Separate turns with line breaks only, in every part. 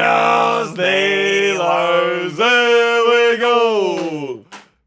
go, Steelers! Here we go!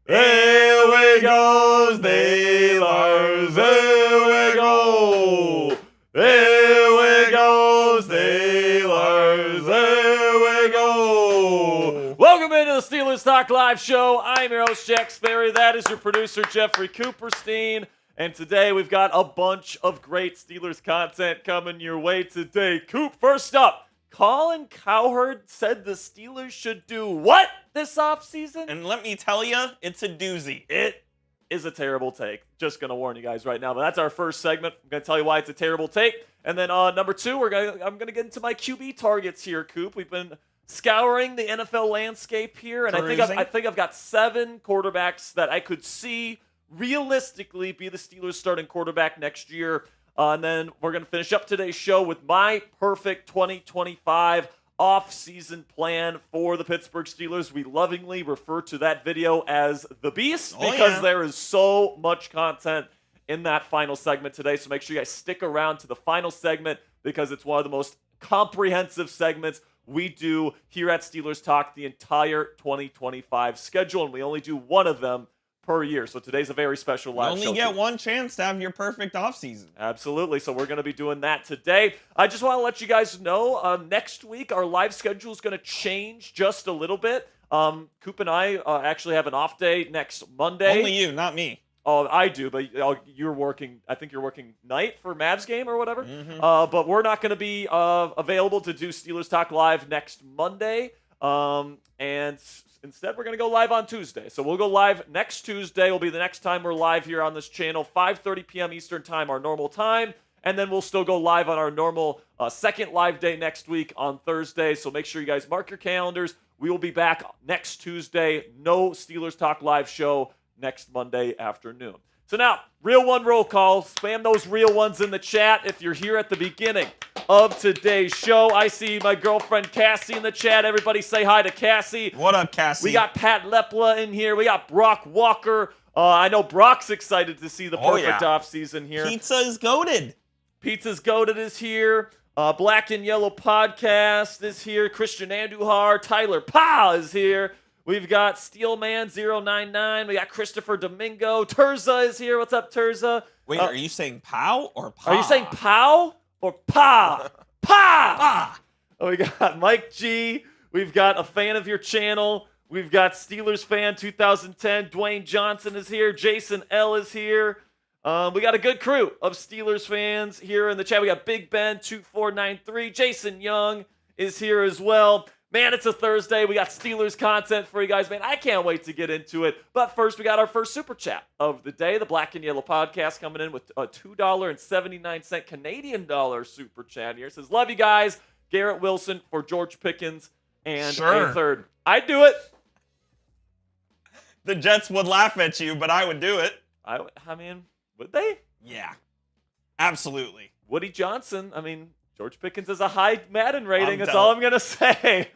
Here we go, Steelers! Here we go! Here we go, Steelers! Here we go! Welcome into the Steelers Talk Live Show. I'm your host, Jack Sperry. That is your producer, Jeffrey Cooperstein. And today we've got a bunch of great Steelers content coming your way today. Coop, first up, Colin Cowherd said the Steelers should do what this offseason?
And let me tell you, it's a doozy.
It is a terrible take. Just going to warn you guys right now. But that's our first segment. I'm going to tell you why it's a terrible take. And then number two, I'm going to get into my QB targets here, Coop. We've been scouring the NFL landscape here, and I think I've got 7 quarterbacks that I could see realistically be the Steelers' starting quarterback next year. And then we're going to finish up today's show with my perfect 2025 off-season plan for the Pittsburgh Steelers. We lovingly refer to that video as The Beast because there is so much content in that final segment today. So make sure you guys stick around to the final segment because it's one of the most comprehensive segments we do here at Steelers Talk the entire 2025 schedule, and we only do one of them per year. So today's a very special live show.
You only get one chance to have your perfect offseason.
Absolutely. So we're going to be doing that today. I just want to let you guys know, next week our live schedule is going to change just a little bit. Coop and I actually have an off day next Monday.
Only you, not me.
Oh, I do, but you're working. I think you're working night for Mavs game or whatever.
Mm-hmm.
But we're not going to be available to do Steelers Talk Live next Monday. And instead, we're going to go live on Tuesday. So we'll go live next Tuesday. Will be the next time we're live here on this channel, 5:30 p.m. Eastern Time, our normal time. And then we'll still go live on our normal second live day next week on Thursday. So make sure you guys mark your calendars. We will be back next Tuesday. No Steelers Talk Live show next Monday afternoon. So now, real one roll call. Spam those real ones in the chat if you're here at the beginning of today's show. I see my girlfriend Cassie in the chat. Everybody say hi to Cassie.
What up, Cassie?
We got Pat Lepla in here. We got Brock Walker. I know Brock's excited to see the perfect offseason here.
Pizza's goated.
Pizza's goated is here. Black and Yellow Podcast is here. Christian Andujar. Tyler Pa is here. We've got Steelman099. We got Christopher Domingo. Terza is here. What's up, Terza?
Wait, are you saying pow or pa?
Are you saying pow or pa? Pa! Oh, we got Mike G. We've got a fan of your channel. We've got Steelers fan 2010. Dwayne Johnson is here. Jason L. is here. We got a good crew of Steelers fans here in the chat. We got Big Ben 2493. Jason Young is here as well. Man, it's a Thursday. We got Steelers content for you guys. Man, I can't wait to get into it. But first, we got our first super chat of the day. The Black and Yellow Podcast coming in with a $2.79 Canadian dollar super chat here. It says, love you guys. Garrett Wilson for George Pickens and a third. I'd do it.
The Jets would laugh at you, but I would do it.
I mean, would they?
Yeah, absolutely.
Woody Johnson, George Pickens has a high Madden rating. That's all I'm going to say.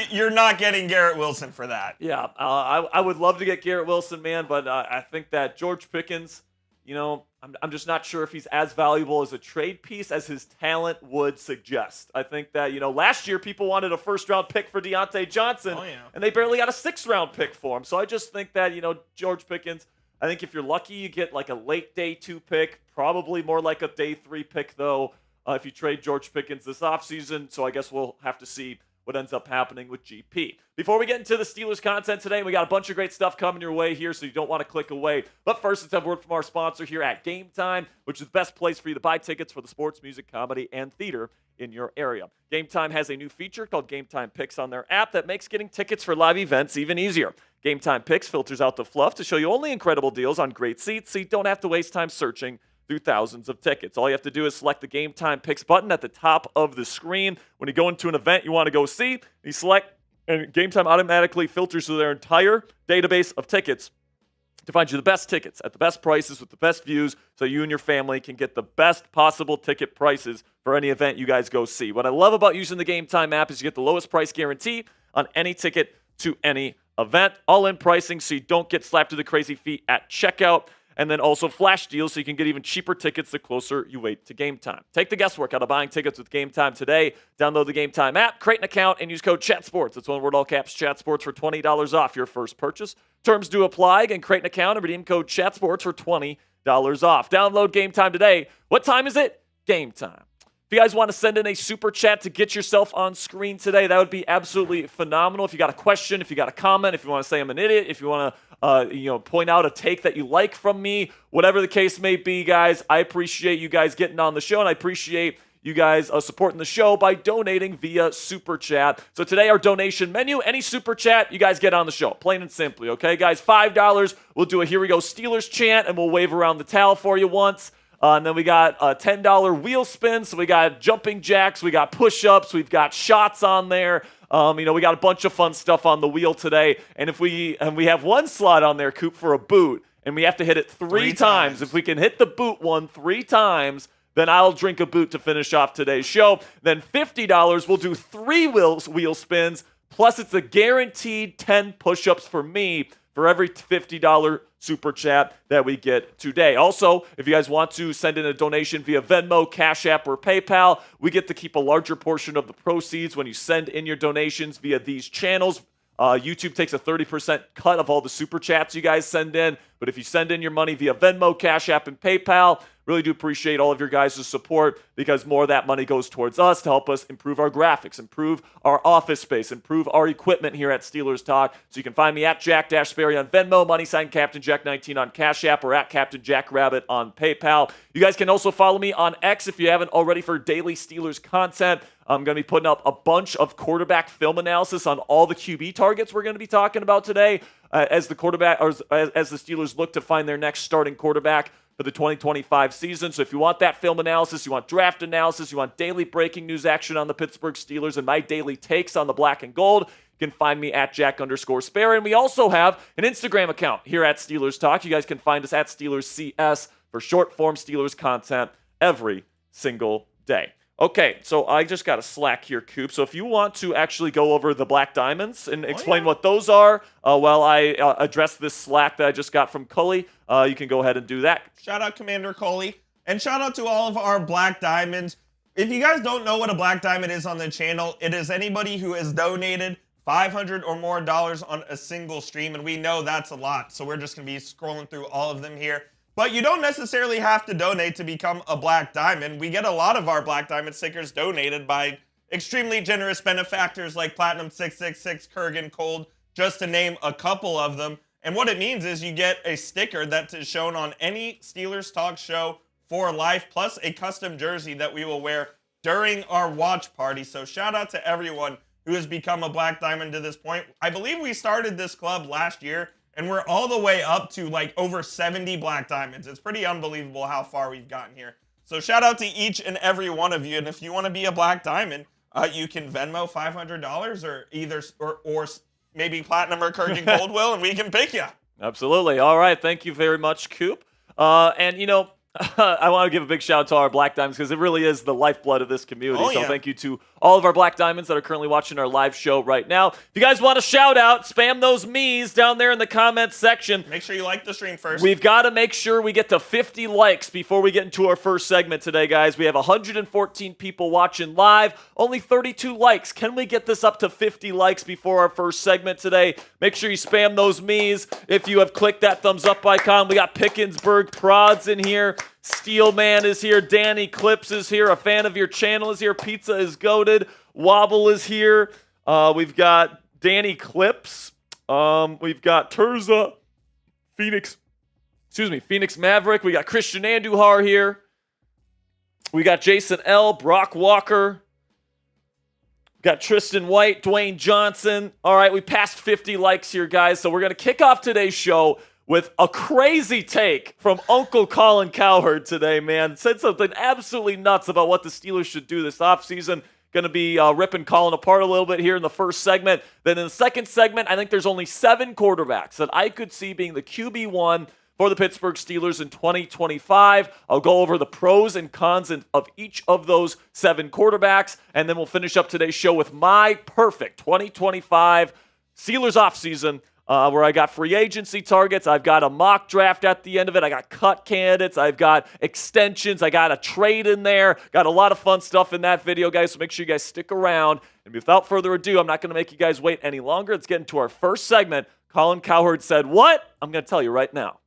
You're not getting Garrett Wilson for that.
Yeah, I would love to get Garrett Wilson, man, but I think that George Pickens, I'm just not sure if he's as valuable as a trade piece as his talent would suggest. I think that, last year people wanted a first-round pick for Deontay Johnson, and they barely got a 6th-round pick for him. So I just think that, George Pickens, I think if you're lucky, you get like a late day 2 pick, probably more like a day 3 pick, though, if you trade George Pickens this offseason. So I guess we'll have to see what ends up happening with GP. Before we get into the Steelers content today, we got a bunch of great stuff coming your way here, so you don't want to click away. But first, let's have a word from our sponsor here at Game Time, which is the best place for you to buy tickets for the sports, music, comedy, and theater in your area. Game Time has a new feature called Game Time Picks on their app that makes getting tickets for live events even easier. Game Time Picks filters out the fluff to show you only incredible deals on great seats, so you don't have to waste time searching through thousands of tickets. All you have to do is select the Game Time Picks button at the top of the screen. When you go into an event you want to go see, you select, and Game Time automatically filters through their entire database of tickets to find you the best tickets at the best prices with the best views so you and your family can get the best possible ticket prices for any event you guys go see. What I love about using the Game Time app is you get the lowest price guarantee on any ticket to any event. All-in pricing so you don't get slapped to the crazy feet at checkout. and then also flash deals so you can get even cheaper tickets the closer you wait to game time. Take the guesswork out of buying tickets with Game Time today. Download the Game Time app, create an account, and use code CHATSPORTS. It's one word, all caps, CHATSPORTS for $20 off your first purchase. Terms do apply. Again, create an account and redeem code CHATSPORTS for $20 off. Download Game Time today. What time is it? Game time. If you guys want to send in a super chat to get yourself on screen today, that would be absolutely phenomenal. If you got a question, if you got a comment, if you want to say I'm an idiot, if you want to point out a take that you like from me, whatever the case may be, guys, I appreciate you guys getting on the show, and I appreciate you guys supporting the show by donating via super chat. So today our donation menu, any super chat, you guys get on the show, plain and simply, okay, guys? $5, we'll do a Here We Go Steelers chant, and we'll wave around the towel for you once. And then we got a $10 wheel spin. So we got jumping jacks, we got push-ups, we've got shots on there. We got a bunch of fun stuff on the wheel today. And we have one slot on there, Coop, for a boot, and we have to hit it three times. If we can hit the boot one 3 times, then I'll drink a boot to finish off today's show. Then $50, we'll do 3 wheel spins, plus it's a guaranteed 10 push-ups for me for every $50 super chat that we get today. Also, if you guys want to send in a donation via Venmo, Cashapp, or PayPal, we get to keep a larger portion of the proceeds when you send in your donations via these channels. YouTube takes a 30% cut of all the super chats you guys send in, but if you send in your money via Venmo, Cashapp, and PayPal, really do appreciate all of your guys' support, because more of that money goes towards us to help us improve our graphics, improve our office space, improve our equipment here at Steelers Talk. So you can find me at Jack Sperry on Venmo, $, Captain Jack 19 on Cash App, or at Captain Jack Rabbit on PayPal. You guys can also follow me on X if you haven't already for daily Steelers content. I'm going to be putting up a bunch of quarterback film analysis on all the QB targets we're going to be talking about today as the Steelers look to find their next starting quarterback for the 2025 season. So if you want that film analysis, you want draft analysis, you want daily breaking news action on the Pittsburgh Steelers and my daily takes on the black and gold, you can find me at Jack_Sperry. And we also have an Instagram account here at Steelers Talk. You guys can find us at SteelersCS for short form Steelers content every single day. Okay, so I just got a Slack here, Coop. So if you want to actually go over the Black Diamonds and explain what those are while I address this Slack that I just got from Cully, you can go ahead and do that.
Shout out Commander Coley. And shout out to all of our Black Diamonds. If you guys don't know what a Black Diamond is on the channel, it is anybody who has donated $500 or more on a single stream. And we know that's a lot. So we're just going to be scrolling through all of them here. But you don't necessarily have to donate to become a Black Diamond. We get a lot of our Black Diamond stickers donated by extremely generous benefactors like Platinum666, Kurgan Cold, just to name a couple of them. And what it means is you get a sticker that is shown on any Steelers Talk show for life, plus a custom jersey that we will wear during our watch party. So shout out to everyone who has become a Black Diamond to this point. I believe we started this club last year, and we're all the way up to like over 70 Black Diamonds. It's pretty unbelievable how far we've gotten here. So shout out to each and every one of you. And if you want to be a Black Diamond, you can Venmo $500 or maybe Platinum or Kurgan Gold will, and we can pick you.
Absolutely. All right. Thank you very much, Coop. I want to give a big shout out to our Black Diamonds because it really is the lifeblood of this community. So thank you to all of our Black Diamonds that are currently watching our live show right now. If you guys want a shout out, spam those me's down there in the comments section.
Make sure you like the stream first.
We've got to make sure we get to 50 likes before we get into our first segment today, guys. We have 114 people watching live, only 32 likes. Can we get this up to 50 likes before our first segment today? Make sure you spam those me's. If you have clicked that thumbs up icon, we got Pickensburg Prods in here. Steelman is here. Danny Clips is here. A fan of your channel is here. Pizza is goated. Wobble is here. We've got Danny Clips. We've got Terza. Phoenix Maverick. We got Christian Andujar here. We got Jason L. Brock Walker. Got Tristan White, Dwayne Johnson. All right, we passed 50 likes here, guys. So we're going to kick off today's show with a crazy take from Uncle Colin Cowherd today, man. Said something absolutely nuts about what the Steelers should do this offseason. Going to be ripping Colin apart a little bit here in the first segment. Then in the second segment, I think there's only 7 quarterbacks that I could see being the QB1 for the Pittsburgh Steelers in 2025. I'll go over the pros and cons of each of those 7 quarterbacks, and then we'll finish up today's show with my perfect 2025 Steelers offseason where I got free agency targets. I've got a mock draft at the end of it. I got cut candidates. I've got extensions. I got a trade in there. Got a lot of fun stuff in that video, guys, so make sure you guys stick around. And without further ado, I'm not going to make you guys wait any longer. Let's get into our first segment. Colin Cowherd said what? I'm going to tell you right now.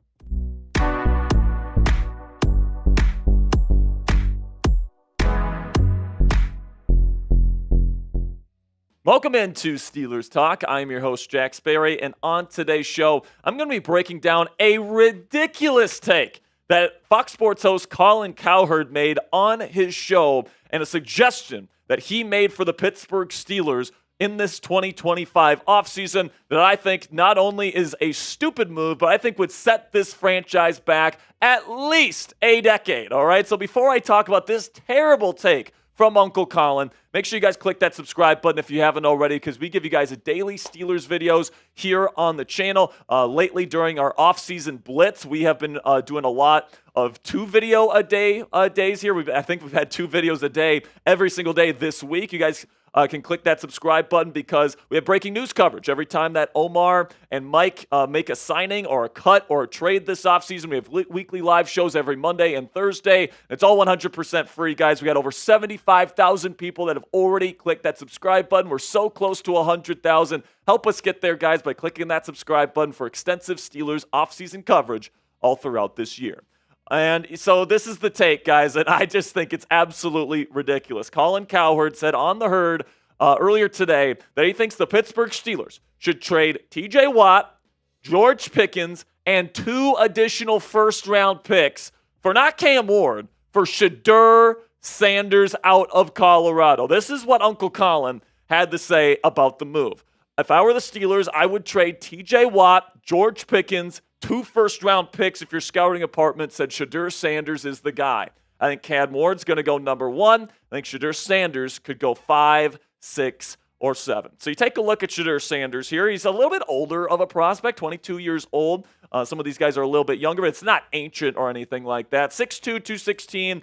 Welcome into Steelers Talk. I'm your host, Jack Sperry, and on today's show, I'm going to be breaking down a ridiculous take that Fox Sports host Colin Cowherd made on his show and a suggestion that he made for the Pittsburgh Steelers in this 2025 offseason that I think not only is a stupid move, but I think would set this franchise back at least a decade, all right? So before I talk about this terrible take from Uncle Colin, make sure you guys click that subscribe button if you haven't already, because we give you guys a daily Steelers videos here on the channel. Lately, during our off-season blitz, we have been doing a lot of 2 video a day days here. I think we've had 2 videos a day every single day this week. You guys can click that subscribe button because we have breaking news coverage every time that Omar and Mike make a signing or a cut or a trade this offseason. We have weekly live shows every Monday and Thursday. It's all 100% free, guys. We got over 75,000 people that have already clicked that subscribe button. We're so close to 100,000. Help us get there, guys, by clicking that subscribe button for extensive Steelers offseason coverage all throughout this year. And so this is the take, guys, and I just think it's absolutely ridiculous. Colin Cowherd said on the Herd earlier today that he thinks the Pittsburgh Steelers should trade TJ Watt, George Pickens, and 2 additional first-round picks for not Cam Ward, for Shedeur Sanders out of Colorado. This is what Uncle Colin had to say about the move. If I were the Steelers, I would trade TJ Watt, George Pickens, 2 first-round picks if your scouting department said Shedeur Sanders is the guy. I think Cam Ward's going to go number 1. I think Shedeur Sanders could go 5, 6, or 7. So you take a look at Shedeur Sanders here. He's a little bit older of a prospect, 22 years old. Some of these guys are a little bit younger, but it's not ancient or anything like that. 6'2", 216.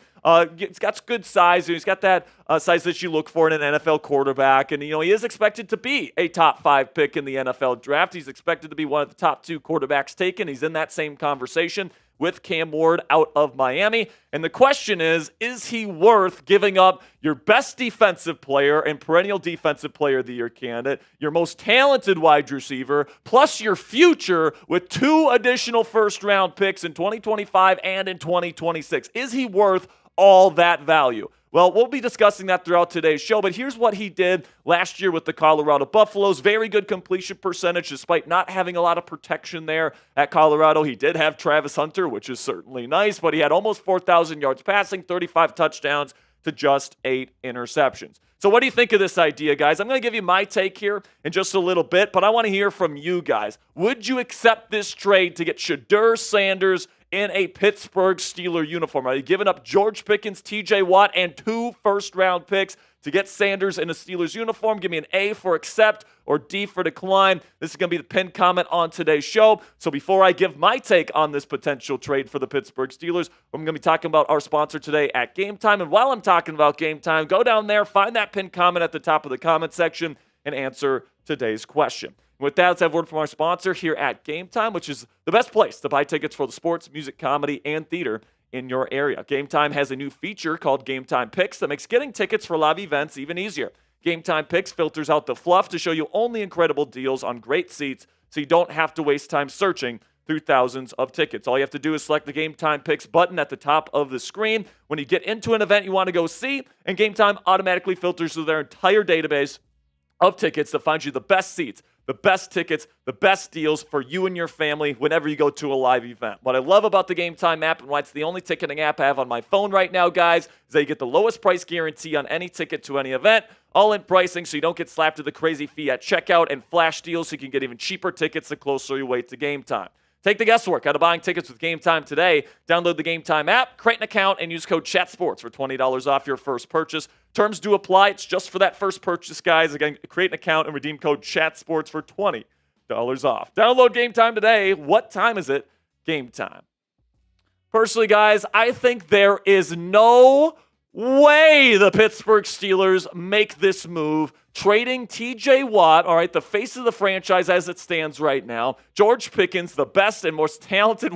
He's got good size. He's got that size that you look for in an NFL quarterback. And, he is expected to be a top 5 pick in the NFL draft. He's expected to be one of the top 2 quarterbacks taken. He's in that same conversation with Cam Ward out of Miami. And the question is he worth giving up your best defensive player and perennial defensive player of the year candidate, your most talented wide receiver, plus your future with 2 additional first-round picks in 2025 and in 2026? Is he worth all that value? Well, we'll be discussing that throughout today's show, but here's what he did last year with the Colorado Buffaloes. Very good completion percentage despite not having a lot of protection there at Colorado. He did have Travis Hunter, which is certainly nice, but he had almost 4,000 yards passing, 35 touchdowns to just 8 interceptions. So what do you think of this idea, guys? I'm going to give you my take here in just a little bit, but I want to hear from you guys. Would you accept this trade to get Shedeur Sanders in a Pittsburgh Steeler uniform? Are you giving up George Pickens, TJ Watt, and 2 first-round picks to get Sanders in a Steelers uniform? Give me an A for accept or D for decline. This is going to be the pinned comment on today's show. So before I give my take on this potential trade for the Pittsburgh Steelers, I'm going to be talking about our sponsor today at Game Time. And while I'm talking about Game Time, go down there, find that pinned comment at the top of the comment section, and answer today's question. With that, let's have a word from our sponsor here at Game Time, which is the best place to buy tickets for the sports, music, comedy, and theater in your area. Game Time has a new feature called Game Time Picks that makes getting tickets for live events even easier. Game Time Picks filters out the fluff to show you only incredible deals on great seats so you don't have to waste time searching through thousands of tickets. All you have to do is select the Game Time Picks button at the top of the screen when you get into an event you want to go see, and Game Time automatically filters through their entire database of tickets to find you the best seats, the best tickets, the best deals for you and your family whenever you go to a live event. What I love about the Game Time app and why it's the only ticketing app I have on my phone right now, guys, is that you get the lowest price guarantee on any ticket to any event, all-in pricing so you don't get slapped with the crazy fee at checkout, and flash deals so you can get even cheaper tickets the closer you wait to game time. Take the guesswork out of buying tickets with Game Time today. Download the Game Time app, create an account, and use code CHATSPORTS for $20 off your first purchase. Terms do apply. It's just for that first purchase, guys. Again, create an account and redeem code CHATSPORTS for $20 off. Download Game Time today. What time is it? Game Time. Personally, guys, I think there is no way the Pittsburgh Steelers make this move, trading TJ Watt, all right, the face of the franchise as it stands right now, George Pickens, the best and most talented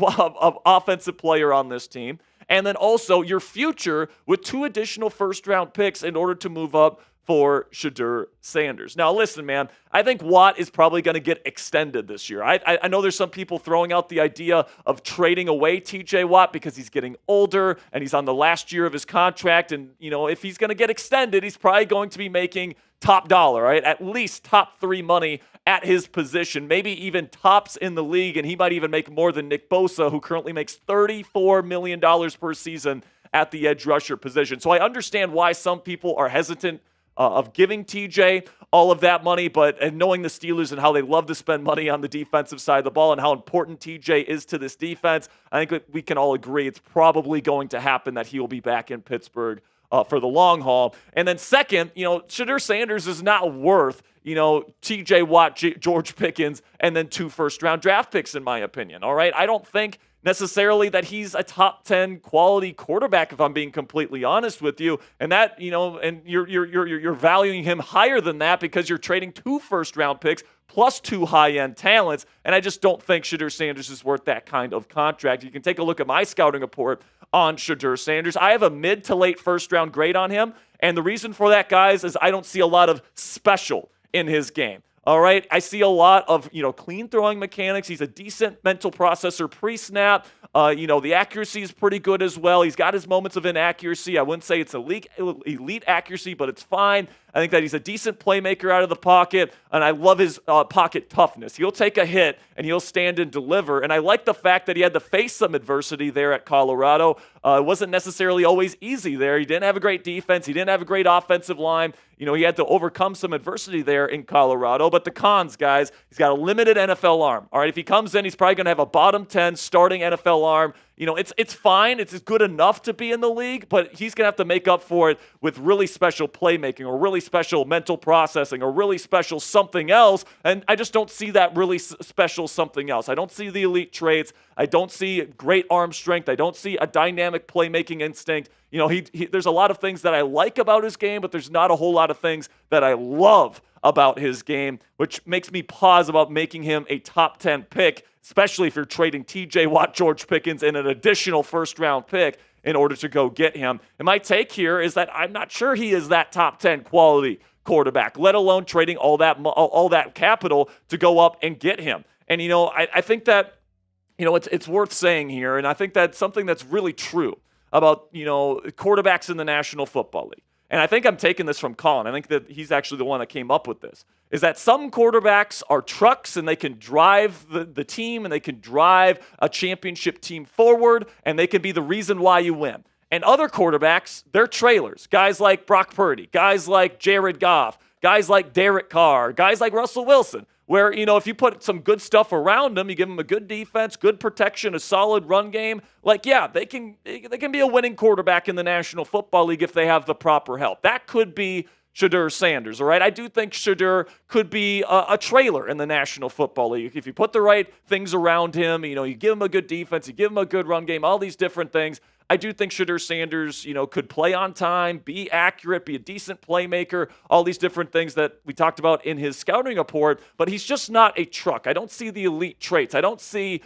offensive player on this team, and then also your future with 2 additional first-round picks in order to move up for Shedeur Sanders. Now, listen, man, I think Watt is probably going to get extended this year. I know there's some people throwing out the idea of trading away TJ Watt because he's getting older and he's on the last year of his contract. And, if he's going to get extended, he's probably going to be making top dollar, right? At least top 3 money at his position, maybe even tops in the league. And he might even make more than Nick Bosa, who currently makes $34 million per season at the edge rusher position. So I understand why some people are hesitant of giving TJ all of that money, and knowing the Steelers and how they love to spend money on the defensive side of the ball and how important TJ is to this defense, I think we can all agree it's probably going to happen that he will be back in Pittsburgh for the long haul. And then second, Shedeur Sanders is not worth, TJ Watt, George Pickens, and then 2 first-round draft picks, in my opinion, all right? I don't think necessarily that he's a top 10 quality quarterback, if I'm being completely honest with you. And that, and you're valuing him higher than that because you're trading 2 first-round picks plus 2 high-end talents. And I just don't think Shedeur Sanders is worth that kind of contract. You can take a look at my scouting report on Shedeur Sanders. I have a mid to late first-round grade on him. And the reason for that, guys, is I don't see a lot of special in his game. All right, I see a lot of, clean throwing mechanics. He's a decent mental processor pre-snap. The accuracy is pretty good as well. He's got his moments of inaccuracy. I wouldn't say it's elite accuracy, but it's fine. I think that he's a decent playmaker out of the pocket, and I love his pocket toughness. He'll take a hit, and he'll stand and deliver. And I like the fact that he had to face some adversity there at Colorado. It wasn't necessarily always easy there. He didn't have a great defense. He didn't have a great offensive line. He had to overcome some adversity there in Colorado. But the cons, guys, he's got a limited NFL arm. All right, if he comes in, he's probably going to have a bottom 10 starting NFL arm. It's fine. It's good enough to be in the league, but he's going to have to make up for it with really special playmaking or really special mental processing or really special something else. And I just don't see that really special something else. I don't see the elite traits. I don't see great arm strength. I don't see a dynamic playmaking instinct. There's a lot of things that I like about his game, but there's not a whole lot of things that I love about his game, which makes me pause about making him a top 10 pick, especially if you're trading TJ Watt, George Pickens, and an additional first-round pick in order to go get him. And my take here is that I'm not sure he is that top 10 quality quarterback, let alone trading all that capital to go up and get him. And, I think that, it's worth saying here, and I think that's something that's really true about, quarterbacks in the National Football League. And I think I'm taking this from Colin. I think that he's actually the one that came up with this, is that some quarterbacks are trucks and they can drive the team and they can drive a championship team forward and they can be the reason why you win. And other quarterbacks, they're trailers. Guys like Brock Purdy, guys like Jared Goff, guys like Derek Carr, guys like Russell Wilson, where, if you put some good stuff around them, you give them a good defense, good protection, a solid run game, they can be a winning quarterback in the National Football League if they have the proper help. That could be Shedeur Sanders, all right? I do think Shedeur could be a trailer in the National Football League. If you put the right things around him, you give him a good defense, you give him a good run game, all these different things, I do think Shedeur Sanders, could play on time, be accurate, be a decent playmaker, all these different things that we talked about in his scouting report, but he's just not a truck. I don't see the elite traits. I don't see,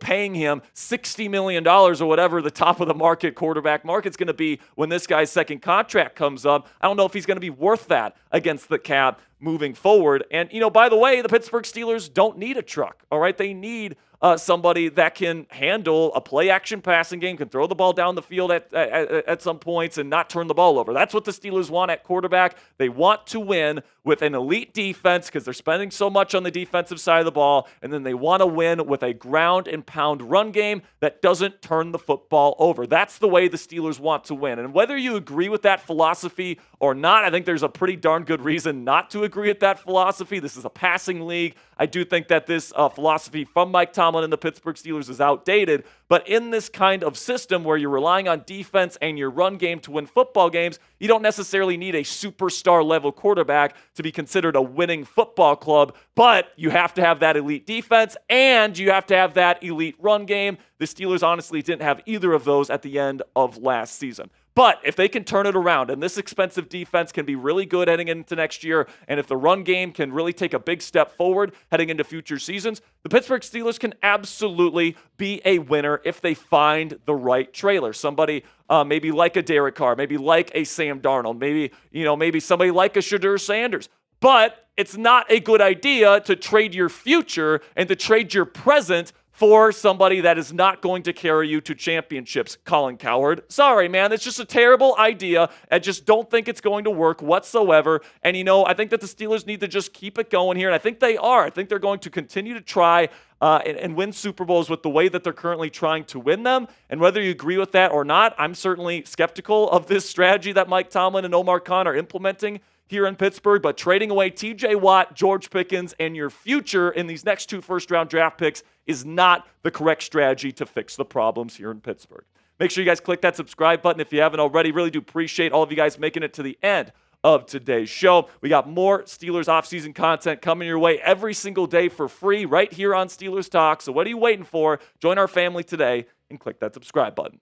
paying him $60 million or whatever the top of the market quarterback market's going to be when this guy's second contract comes up. I don't know if he's going to be worth that against the cap moving forward. And, by the way, the Pittsburgh Steelers don't need a truck, all right? They need somebody that can handle a play-action passing game, can throw the ball down the field at some points and not turn the ball over. That's what the Steelers want at quarterback. They want to win with an elite defense because they're spending so much on the defensive side of the ball, and then they want to win with a ground-and-pound run game that doesn't turn the football over. That's the way the Steelers want to win. And whether you agree with that philosophy or not, I think there's a pretty darn good reason not to agree with that philosophy. This is a passing league. I do think that this philosophy from Mike Tomlin and the Pittsburgh Steelers is outdated, but in this kind of system where you're relying on defense and your run game to win football games, you don't necessarily need a superstar level quarterback to be considered a winning football club, but you have to have that elite defense and you have to have that elite run game. The Steelers honestly didn't have either of those at the end of last season. But if they can turn it around, and this expensive defense can be really good heading into next year, and if the run game can really take a big step forward heading into future seasons, the Pittsburgh Steelers can absolutely be a winner if they find the right trailer. Somebody maybe like a Derek Carr, maybe like a Sam Darnold, maybe somebody like a Shedeur Sanders. But it's not a good idea to trade your future and to trade your present for somebody that is not going to carry you to championships, Colin Cowherd. Sorry, man. It's just a terrible idea. I just don't think it's going to work whatsoever. And, I think that the Steelers need to just keep it going here. And I think they are. I think they're going to continue to try and win Super Bowls with the way that they're currently trying to win them. And whether you agree with that or not, I'm certainly skeptical of this strategy that Mike Tomlin and Omar Khan are implementing here in Pittsburgh, but trading away TJ Watt, George Pickens, and your future in these next 2 first-round draft picks is not the correct strategy to fix the problems here in Pittsburgh. Make sure you guys click that subscribe button if you haven't already. Really do appreciate all of you guys making it to the end of today's show. We got more Steelers offseason content coming your way every single day for free right here on Steelers Talk. So what are you waiting for? Join our family today and click that subscribe button.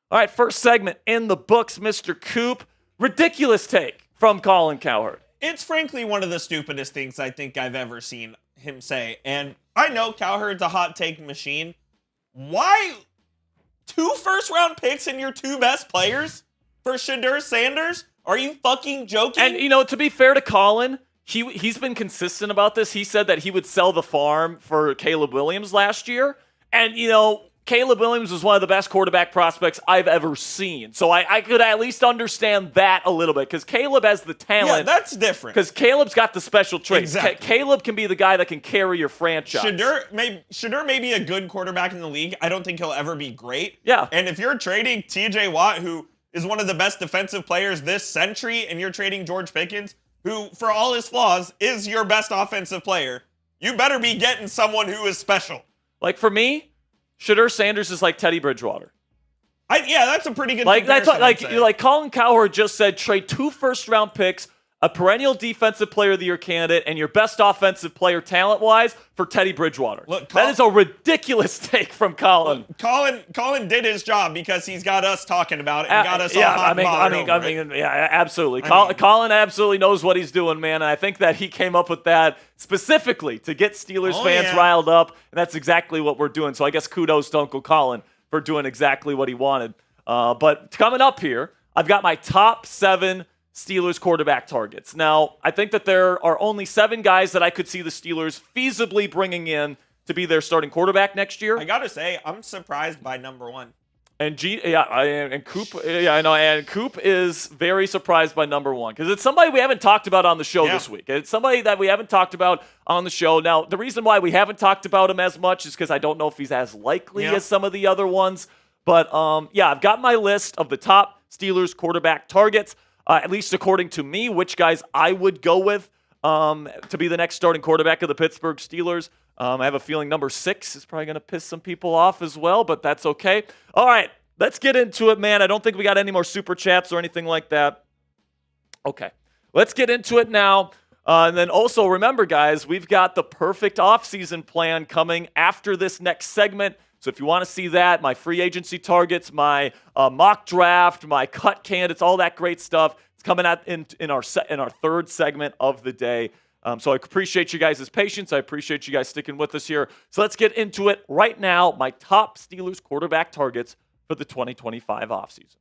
All right, first segment in the books, Mr. Coop. Ridiculous take from Colin Cowherd.
It's frankly one of the stupidest things I think I've ever seen him say. And I know Cowherd's a hot take machine. Why 2 first-round picks and your 2 best players for Shedeur Sanders? Are you fucking joking?
And, to be fair to Colin, he's been consistent about this. He said that he would sell the farm for Caleb Williams last year. And, Caleb Williams was one of the best quarterback prospects I've ever seen. So I could at least understand that a little bit because Caleb has the talent.
Yeah, that's different.
Because Caleb's got the special traits.
Exactly.
Caleb can be the guy that can carry your franchise.
Shedeur may be a good quarterback in the league. I don't think he'll ever be great.
Yeah.
And if you're trading TJ Watt, who is one of the best defensive players this century, and you're trading George Pickens, who, for all his flaws, is your best offensive player, you better be getting someone who is special.
Like, for me, Shedeur Sanders is like Teddy Bridgewater.
That's a pretty good
comparison. Like Colin Cowherd just said, trade 2 first-round picks, a perennial defensive player of the year candidate, and your best offensive player talent-wise for Teddy Bridgewater.
Look,
that is a ridiculous take from Colin.
Colin did his job because he's got us talking about it and got us all hot
absolutely. Colin absolutely knows what he's doing, man. And I think that he came up with that specifically to get Steelers fans riled up, and that's exactly what we're doing. So I guess kudos to Uncle Colin for doing exactly what he wanted. But coming up here, I've got my top 7 Steelers quarterback targets. Now, I think that there are only 7 guys that I could see the Steelers feasibly bringing in to be their starting quarterback next year.
I gotta say, I'm surprised by number 1.
And Coop is very surprised by number 1 because it's somebody we haven't talked about on the show this week. It's somebody that we haven't talked about on the show. Now, the reason why we haven't talked about him as much is because I don't know if he's as likely as some of the other ones. But I've got my list of the top Steelers quarterback targets. At least according to me, which guys I would go with to be the next starting quarterback of the Pittsburgh Steelers. I have a feeling number 6 is probably going to piss some people off as well, but that's okay. All right, let's get into it, man. I don't think we got any more super chats or anything like that. Okay, let's get into it now. And then also remember, guys, we've got the perfect offseason plan coming after this next segment. So if you want to see that, my free agency targets, my mock draft, my cut candidates, all that great stuff, it's coming out in our 3rd segment of the day. So I appreciate you guys' patience. I appreciate you guys sticking with us here. So let's get into it right now. My top Steelers quarterback targets for the 2025 offseason.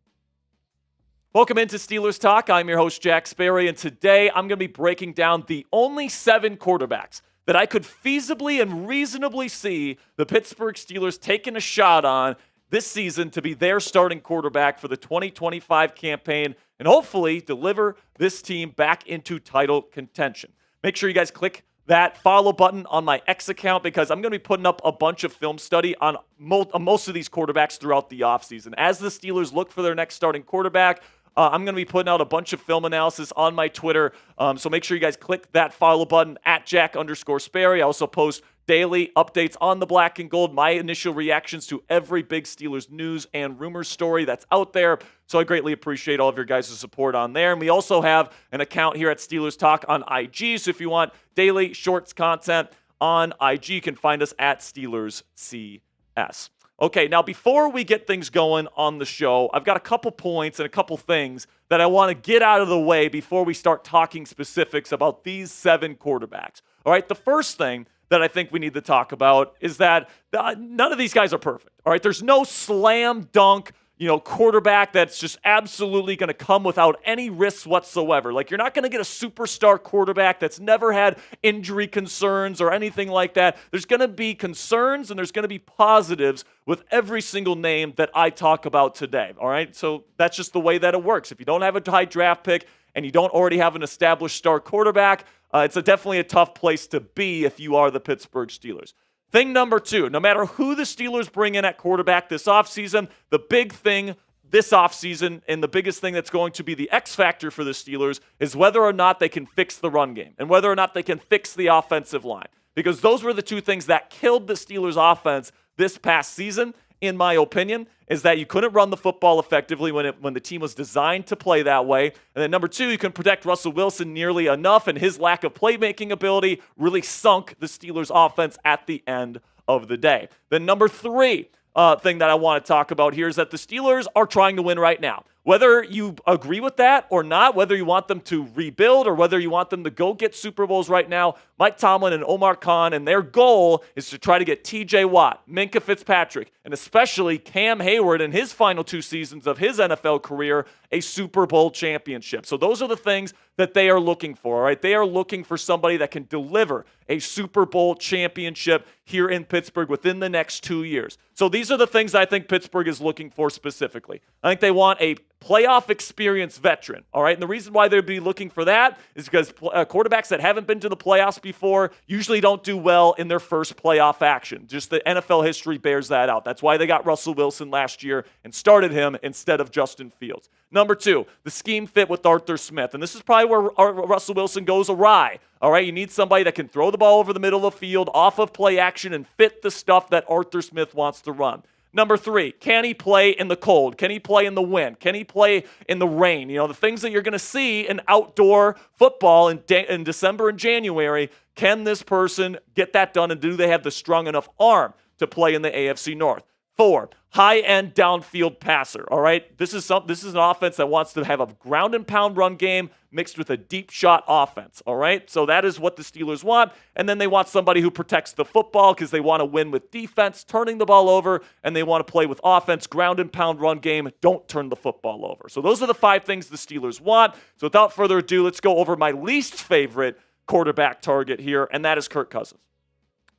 Welcome into Steelers Talk. I'm your host, Jack Sperry, and today I'm going to be breaking down the only 7 quarterbacks that I could feasibly and reasonably see the Pittsburgh Steelers taking a shot on this season to be their starting quarterback for the 2025 campaign and hopefully deliver this team back into title contention. Make sure you guys click that follow button on my X account because I'm going to be putting up a bunch of film study on most of these quarterbacks throughout the offseason. As the Steelers look for their next starting quarterback, I'm going to be putting out a bunch of film analysis on my Twitter. So make sure you guys click that follow button at Jack_Sperry. I also post daily updates on the black and gold, my initial reactions to every big Steelers news and rumors story that's out there. So I greatly appreciate all of your guys' support on there. And we also have an account here at Steelers Talk on IG. So if you want daily shorts content on IG, you can find us at SteelersCS. Okay, now before we get things going on the show, I've got a couple points and a couple things that I want to get out of the way before we start talking specifics about these 7 quarterbacks. All right, the first thing that I think we need to talk about is that none of these guys are perfect. All right, there's no slam dunk, quarterback that's just absolutely going to come without any risks whatsoever. Like, you're not going to get a superstar quarterback that's never had injury concerns or anything like that. There's going to be concerns and there's going to be positives with every single name that I talk about today. All right, so that's just the way that it works. If you don't have a high draft pick and you don't already have an established star quarterback, it's definitely a tough place to be if you are the Pittsburgh Steelers. Thing number 2, no matter who the Steelers bring in at quarterback this offseason, the big thing this offseason and the biggest thing that's going to be the X factor for the Steelers is whether or not they can fix the run game and whether or not they can fix the offensive line. Because those were the 2 things that killed the Steelers offense this past season, in my opinion, is that you couldn't run the football effectively when the team was designed to play that way. And then number 2, you couldn't protect Russell Wilson nearly enough, and his lack of playmaking ability really sunk the Steelers offense at the end of the day. Then number 3 thing that I want to talk about here is that the Steelers are trying to win right now. Whether you agree with that or not, whether you want them to rebuild or whether you want them to go get Super Bowls right now, Mike Tomlin and Omar Khan and their goal is to try to get TJ Watt, Minkah Fitzpatrick, and especially Cam Hayward in his final 2 seasons of his NFL career, a Super Bowl championship. So those are the things that they are looking for, all right? They are looking for somebody that can deliver a Super Bowl championship here in Pittsburgh within the next 2 years. So these are the things I think Pittsburgh is looking for specifically. I think they want a playoff experience veteran, all right? And the reason why they'd be looking for that is because quarterbacks that haven't been to the playoffs before usually don't do well in their first playoff action. Just the NFL history bears that out. That's why they got Russell Wilson last year and started him instead of Justin Fields. Number 2, the scheme fit with Arthur Smith. And this is probably where Russell Wilson goes awry. All right, you need somebody that can throw the ball over the middle of the field, off of play action, and fit the stuff that Arthur Smith wants to run. Number 3, can he play in the cold? Can he play in the wind? Can he play in the rain? The things that you're going to see in outdoor football in December and January, can this person get that done, and do they have the strong enough arm to play in the AFC North? 4, high-end downfield passer, all right? This is an offense that wants to have a ground and pound run game mixed with a deep shot offense, all right? So that is what the Steelers want. And then they want somebody who protects the football because they want to win with defense, turning the ball over, and they want to play with offense, ground and pound run game, don't turn the football over. So those are the 5 things the Steelers want. So without further ado, let's go over my least favorite quarterback target here, and that is Kirk Cousins.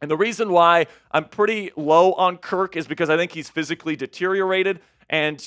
And the reason why I'm pretty low on Kirk is because I think he's physically deteriorated. And,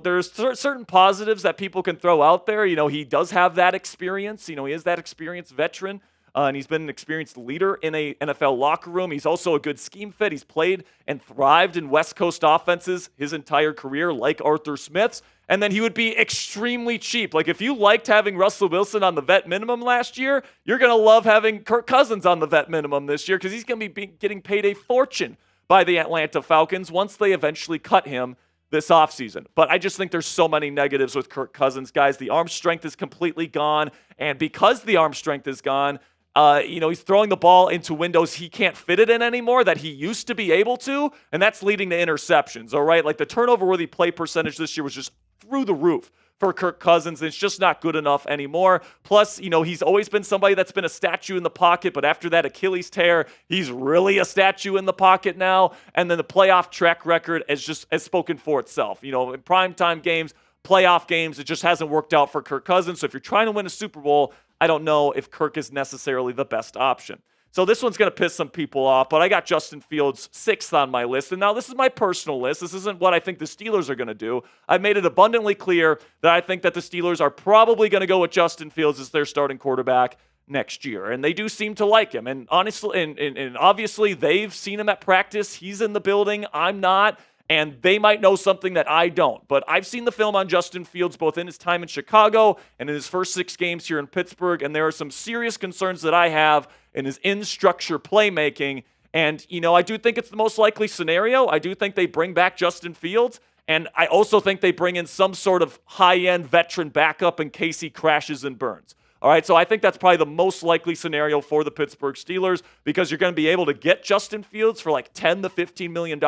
there's certain positives that people can throw out there. He does have that experience. He is that experienced veteran. And he's been an experienced leader in a NFL locker room. He's also a good scheme fit. He's played and thrived in West Coast offenses his entire career, like Arthur Smith's. And then he would be extremely cheap. Like, if you liked having Russell Wilson on the vet minimum last year, you're going to love having Kirk Cousins on the vet minimum this year because he's going to be getting paid a fortune by the Atlanta Falcons once they eventually cut him this offseason. But I just think there's so many negatives with Kirk Cousins, guys. The arm strength is completely gone. And because the arm strength is gone, he's throwing the ball into windows he can't fit it in anymore that he used to be able to, and that's leading to interceptions, all right? Like, the turnover-worthy play percentage this year was just through the roof for Kirk Cousins, and it's just not good enough anymore. Plus, he's always been somebody that's been a statue in the pocket, but after that Achilles tear, he's really a statue in the pocket now, and then the playoff track record has spoken for itself. In primetime games, playoff games, it just hasn't worked out for Kirk Cousins. So if you're trying to win a Super Bowl, I don't know if Kirk is necessarily the best option. So this one's going to piss some people off, but I got Justin Fields 6th on my list. And now this is my personal list. This isn't what I think the Steelers are going to do. I've made it abundantly clear that I think that the Steelers are probably going to go with Justin Fields as their starting quarterback next year. And they do seem to like him. And honestly, and obviously they've seen him at practice. He's in the building. I'm not. And they might know something that I don't. But I've seen the film on Justin Fields both in his time in Chicago and in his first 6 games here in Pittsburgh. And there are some serious concerns that I have in his in-structure playmaking. And, I do think it's the most likely scenario. I do think they bring back Justin Fields. And I also think they bring in some sort of high-end veteran backup in case he crashes and burns. All right, so I think that's probably the most likely scenario for the Pittsburgh Steelers because you're going to be able to get Justin Fields for like $10 to $15 million.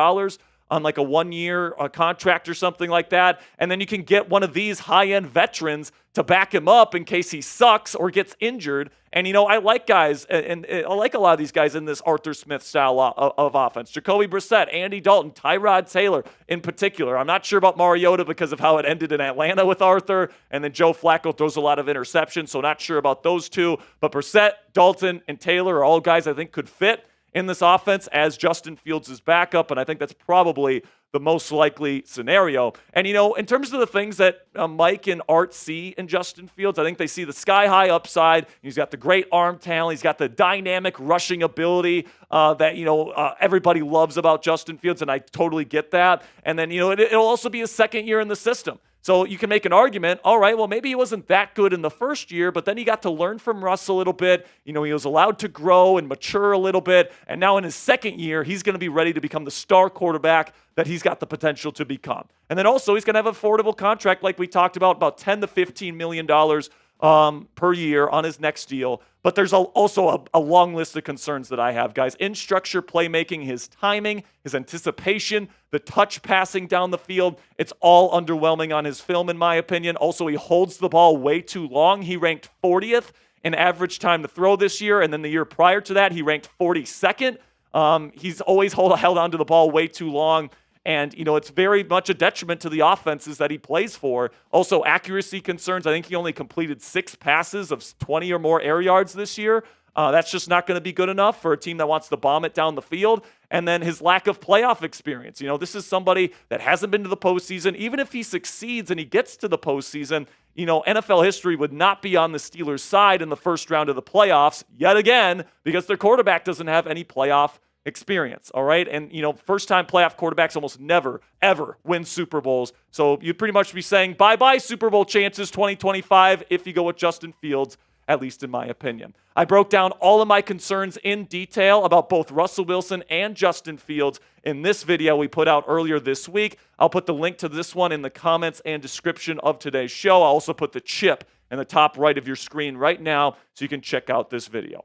on like a 1-year contract or something like that. And then you can get one of these high-end veterans to back him up in case he sucks or gets injured. And, I like guys, and I like a lot of these guys in this Arthur Smith style of offense. Jacoby Brissett, Andy Dalton, Tyrod Taylor in particular. I'm not sure about Mariota because of how it ended in Atlanta with Arthur. And then Joe Flacco throws a lot of interceptions, so not sure about those two. But Brissett, Dalton, and Taylor are all guys I think could fit in this offense as Justin Fields' backup, and I think that's probably the most likely scenario. And, in terms of the things that Mike and Art see in Justin Fields, I think they see the sky-high upside. He's got the great arm talent. He's got the dynamic rushing ability that, everybody loves about Justin Fields, and I totally get that. And then, it'll also be his second year in the system. So you can make an argument, all right, well, maybe he wasn't that good in the first year, but then he got to learn from Russ a little bit. He was allowed to grow and mature a little bit. And now in his second year, he's going to be ready to become the star quarterback that he's got the potential to become. And then also he's going to have an affordable contract like we talked about $10 to $15 million per year on his next deal. But there's also a long list of concerns that I have, guys. In structure playmaking, his timing, his anticipation, the touch passing down the field, it's all underwhelming on his film, in my opinion. Also, he holds the ball way too long. He ranked 40th in average time to throw this year, and then the year prior to that, he ranked 42nd. He's always held onto the ball way too long. And, it's very much a detriment to the offenses that he plays for. Also, accuracy concerns. I think he only completed 6 passes of 20 or more air yards this year. That's just not going to be good enough for a team that wants to bomb it down the field. And then his lack of playoff experience. This is somebody that hasn't been to the postseason. Even if he succeeds and he gets to the postseason, NFL history would not be on the Steelers' side in the first round of the playoffs yet again because their quarterback doesn't have any playoff experience, all right? And, first-time playoff quarterbacks almost never, ever win Super Bowls. So you'd pretty much be saying bye-bye Super Bowl chances 2025 if you go with Justin Fields, at least in my opinion. I broke down all of my concerns in detail about both Russell Wilson and Justin Fields in this video we put out earlier this week. I'll put the link to this one in the comments and description of today's show. I'll also put the chip in the top right of your screen right now so you can check out this video.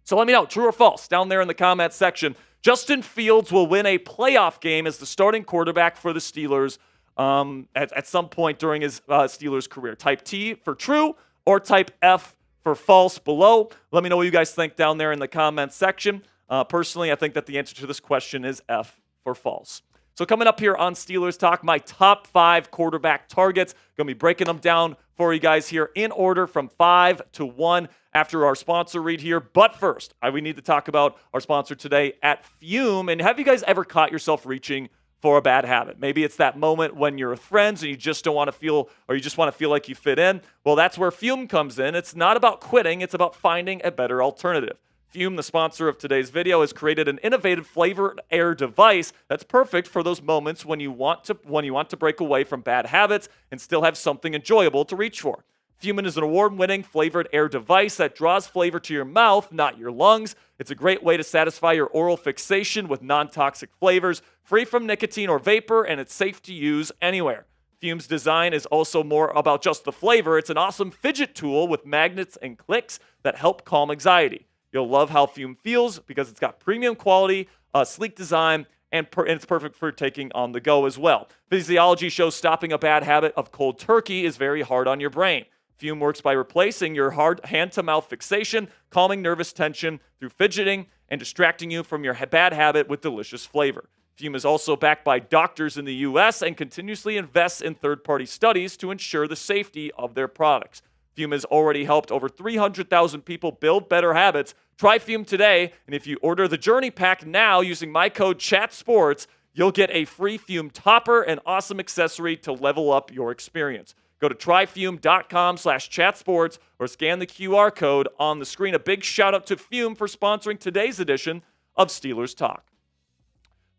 So let me know, true or false, down there in the comment section. Justin Fields will win a playoff game as the starting quarterback for the Steelers at some point during his Steelers career. Type T for true or type F for false below. Let me know what you guys think down there in the comment section. Personally, I think that the answer to this question is F for false. So coming up here on Steelers Talk, my top 5 quarterback targets. Going to be breaking them down for you guys here in order from 5 to 1 after our sponsor read here. But first, we need to talk about our sponsor today at Fume. And have you guys ever caught yourself reaching for a bad habit? Maybe it's that moment when you're with friends and you just don't want to feel, or you just want to feel like you fit in. Well, that's where Fume comes in. It's not about quitting. It's about finding a better alternative. Fume, the sponsor of today's video, has created an innovative flavored air device that's perfect for those moments when you want to break away from bad habits and still have something enjoyable to reach for. Fume is an award-winning flavored air device that draws flavor to your mouth, not your lungs. It's a great way to satisfy your oral fixation with non-toxic flavors, free from nicotine or vapor, and it's safe to use anywhere. Fume's design is also more about just the flavor. It's an awesome fidget tool with magnets and clicks that help calm anxiety. You'll love how Fume feels because it's got premium quality, sleek design, and it's perfect for taking on the go as well. Physiology shows stopping a bad habit of cold turkey is very hard on your brain. Fume works by replacing your hard hand-to-mouth fixation, calming nervous tension through fidgeting, and distracting you from your bad habit with delicious flavor. Fume is also backed by doctors in the U.S. and continuously invests in third-party studies to ensure the safety of their products. Fume has already helped over 300,000 people build better habits. Try Fume today, and if you order the Journey Pack now using my code CHATSPORTS, you'll get a free Fume topper and awesome accessory to level up your experience. Go to tryfume.com/chatsports or scan the QR code on the screen. A big shout out to Fume for sponsoring today's edition of Steelers Talk.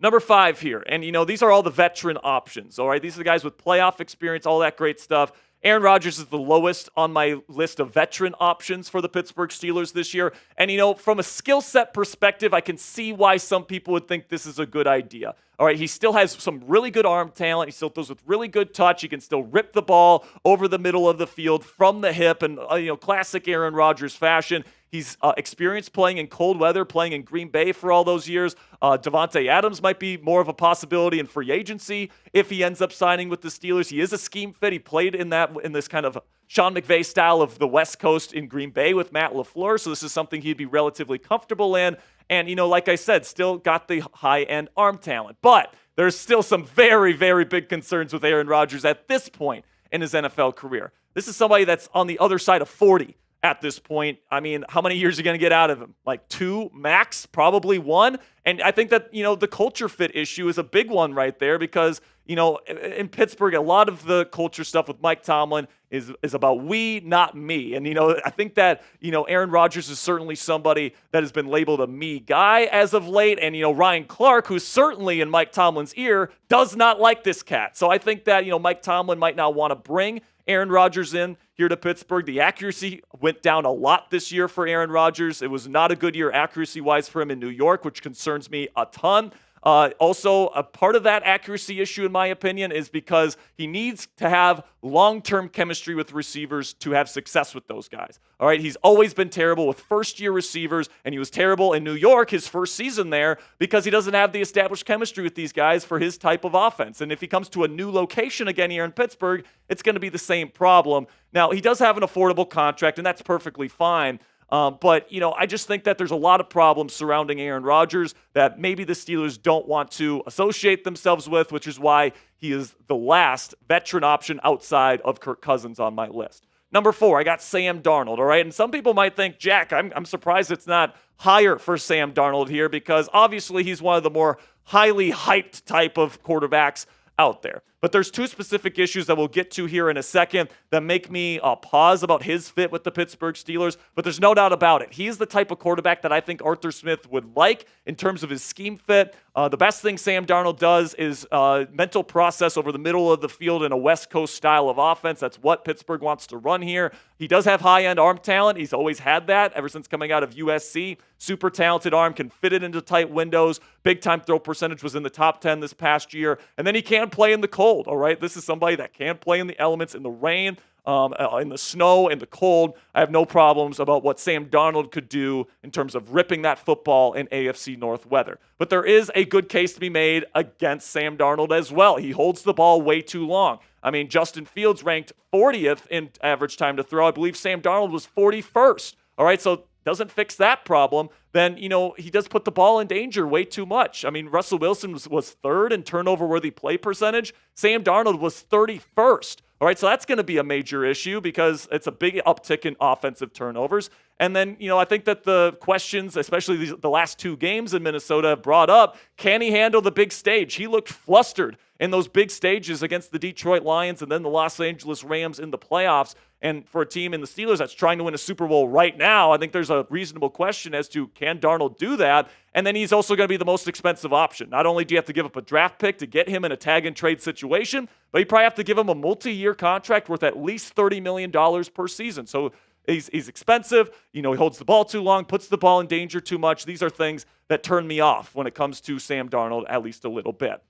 Number 5 here, and these are all the veteran options, all right? These are the guys with playoff experience, all that great stuff. Aaron Rodgers is the lowest on my list of veteran options for the Pittsburgh Steelers this year. And, from a skill set perspective, I can see why some people would think this is a good idea. All right, he still has some really good arm talent. He still throws with really good touch. He can still rip the ball over the middle of the field from the hip and, classic Aaron Rodgers fashion. He's experienced playing in cold weather, playing in Green Bay for all those years. Devontae Adams might be more of a possibility in free agency if he ends up signing with the Steelers. He is a scheme fit. He played in this kind of Sean McVay style of the West Coast in Green Bay with Matt LaFleur, so this is something he'd be relatively comfortable in. And, like I said, still got the high-end arm talent. But there's still some very, very big concerns with Aaron Rodgers at this point in his NFL career. This is somebody that's on the other side of 40 at this point. I mean, how many years are you going to get out of him? Like 2 max, probably 1. And I think that, the culture fit issue is a big one right there because, in Pittsburgh, a lot of the culture stuff with Mike Tomlin is about we, not me. And, I think that, Aaron Rodgers is certainly somebody that has been labeled a me guy as of late. And, Ryan Clark, who's certainly in Mike Tomlin's ear, does not like this cat. So I think that, Mike Tomlin might not want to bring Aaron Rodgers in here to Pittsburgh. The accuracy went down a lot this year for Aaron Rodgers. It was not a good year accuracy-wise for him in New York, which concerns me a ton. Also, a part of that accuracy issue, in my opinion, is because he needs to have long-term chemistry with receivers to have success with those guys. All right, he's always been terrible with first-year receivers, and he was terrible in New York his first season there because he doesn't have the established chemistry with these guys for his type of offense. And if he comes to a new location again here in Pittsburgh, it's going to be the same problem. Now, he does have an affordable contract, and that's perfectly fine. But, I just think that there's a lot of problems surrounding Aaron Rodgers that maybe the Steelers don't want to associate themselves with, which is why he is the last veteran option outside of Kirk Cousins on my list. Number 4, I got Sam Darnold, all right? And some people might think, Jack, I'm surprised it's not higher for Sam Darnold here because obviously he's one of the more highly hyped type of quarterbacks out there. But there's 2 specific issues that we'll get to here in a second that make me pause about his fit with the Pittsburgh Steelers. But there's no doubt about it. He's the type of quarterback that I think Arthur Smith would like in terms of his scheme fit. The best thing Sam Darnold does is mental process over the middle of the field in a West Coast style of offense. That's what Pittsburgh wants to run here. He does have high-end arm talent. He's always had that ever since coming out of USC. Super talented arm, can fit it into tight windows. Big-time throw percentage was in the top 10 this past year. And then he can play in the cold, all right? This is somebody that can play in the elements, in the rain, in the snow, in the cold. I have no problems about what Sam Darnold could do in terms of ripping that football in AFC North weather. But there is a good case to be made against Sam Darnold as well. He holds the ball way too long. I mean, Justin Fields ranked 40th in average time to throw. I believe Sam Darnold was 41st. All right, so doesn't fix that problem, then, he does put the ball in danger way too much. I mean, Russell Wilson was 3rd in turnover-worthy play percentage. Sam Darnold was 31st. All right, so that's going to be a major issue because it's a big uptick in offensive turnovers. And then, I think that the questions, especially the last 2 games in Minnesota, have brought up, can he handle the big stage? He looked flustered in those big stages against the Detroit Lions and then the Los Angeles Rams in the playoffs. And for a team in the Steelers that's trying to win a Super Bowl right now, I think there's a reasonable question as to can Darnold do that? And then he's also going to be the most expensive option. Not only do you have to give up a draft pick to get him in a tag-and-trade situation, but you probably have to give him a multi-year contract worth at least $30 million per season. So he's expensive. He holds the ball too long, puts the ball in danger too much. These are things that turn me off when it comes to Sam Darnold, at least a little bit.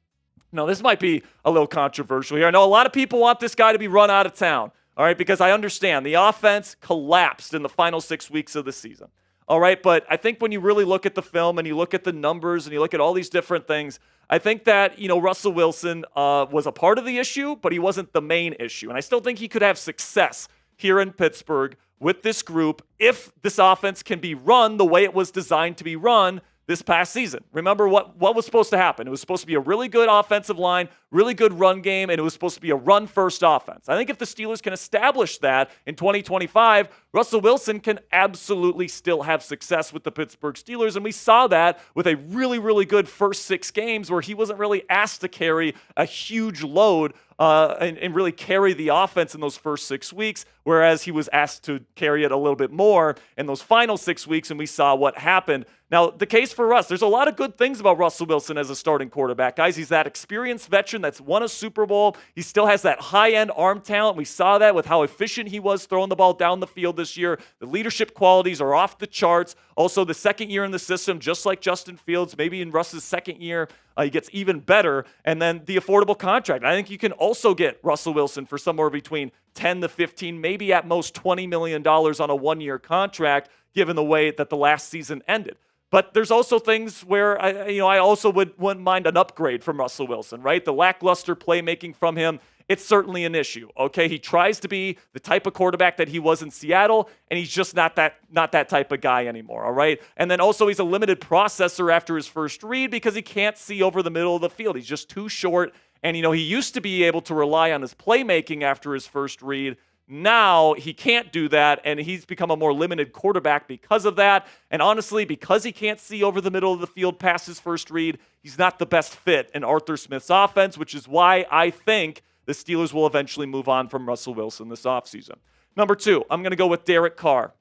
Now, this might be a little controversial here. I know a lot of people want this guy to be run out of town. All right, because I understand the offense collapsed in the final 6 weeks of the season. All right, but I think when you really look at the film and you look at the numbers and you look at all these different things, I think that, Russell Wilson was a part of the issue, but he wasn't the main issue. And I still think he could have success here in Pittsburgh with this group if this offense can be run the way it was designed to be run this past season. Remember what was supposed to happen. It was supposed to be a really good offensive line, really good run game, and it was supposed to be a run-first offense. I think if the Steelers can establish that in 2025, Russell Wilson can absolutely still have success with the Pittsburgh Steelers, and we saw that with a really, really good first 6 games where he wasn't really asked to carry a huge load and really carry the offense in those first 6 weeks, whereas he was asked to carry it a little bit more in those final 6 weeks, and we saw what happened. Now, the case for Russ, there's a lot of good things about Russell Wilson as a starting quarterback, guys. He's that experienced veteran that's won a Super Bowl. He still has that high-end arm talent. We saw that with how efficient he was throwing the ball down the field this year. The leadership qualities are off the charts. Also, the second year in the system, just like Justin Fields, maybe in Russ's second year, he gets even better. And then the affordable contract. I think you can also get Russell Wilson for somewhere between 10 to 15, maybe at most $20 million on a one-year contract, given the way that the last season ended. But there's also things where I also wouldn't mind an upgrade from Russell Wilson, right? The lackluster playmaking from him, it's certainly an issue. Okay, he tries to be the type of quarterback that he was in Seattle, and he's just not that type of guy anymore. All right, and then also he's a limited processor after his first read because he can't see over the middle of the field. He's just too short, and he used to be able to rely on his playmaking after his first read. Now he can't do that, and he's become a more limited quarterback because of that. And honestly, because he can't see over the middle of the field past his first read, he's not the best fit in Arthur Smith's offense, which is why I think the Steelers will eventually move on from Russell Wilson this offseason. Number 2, I'm going to go with Derek Carr.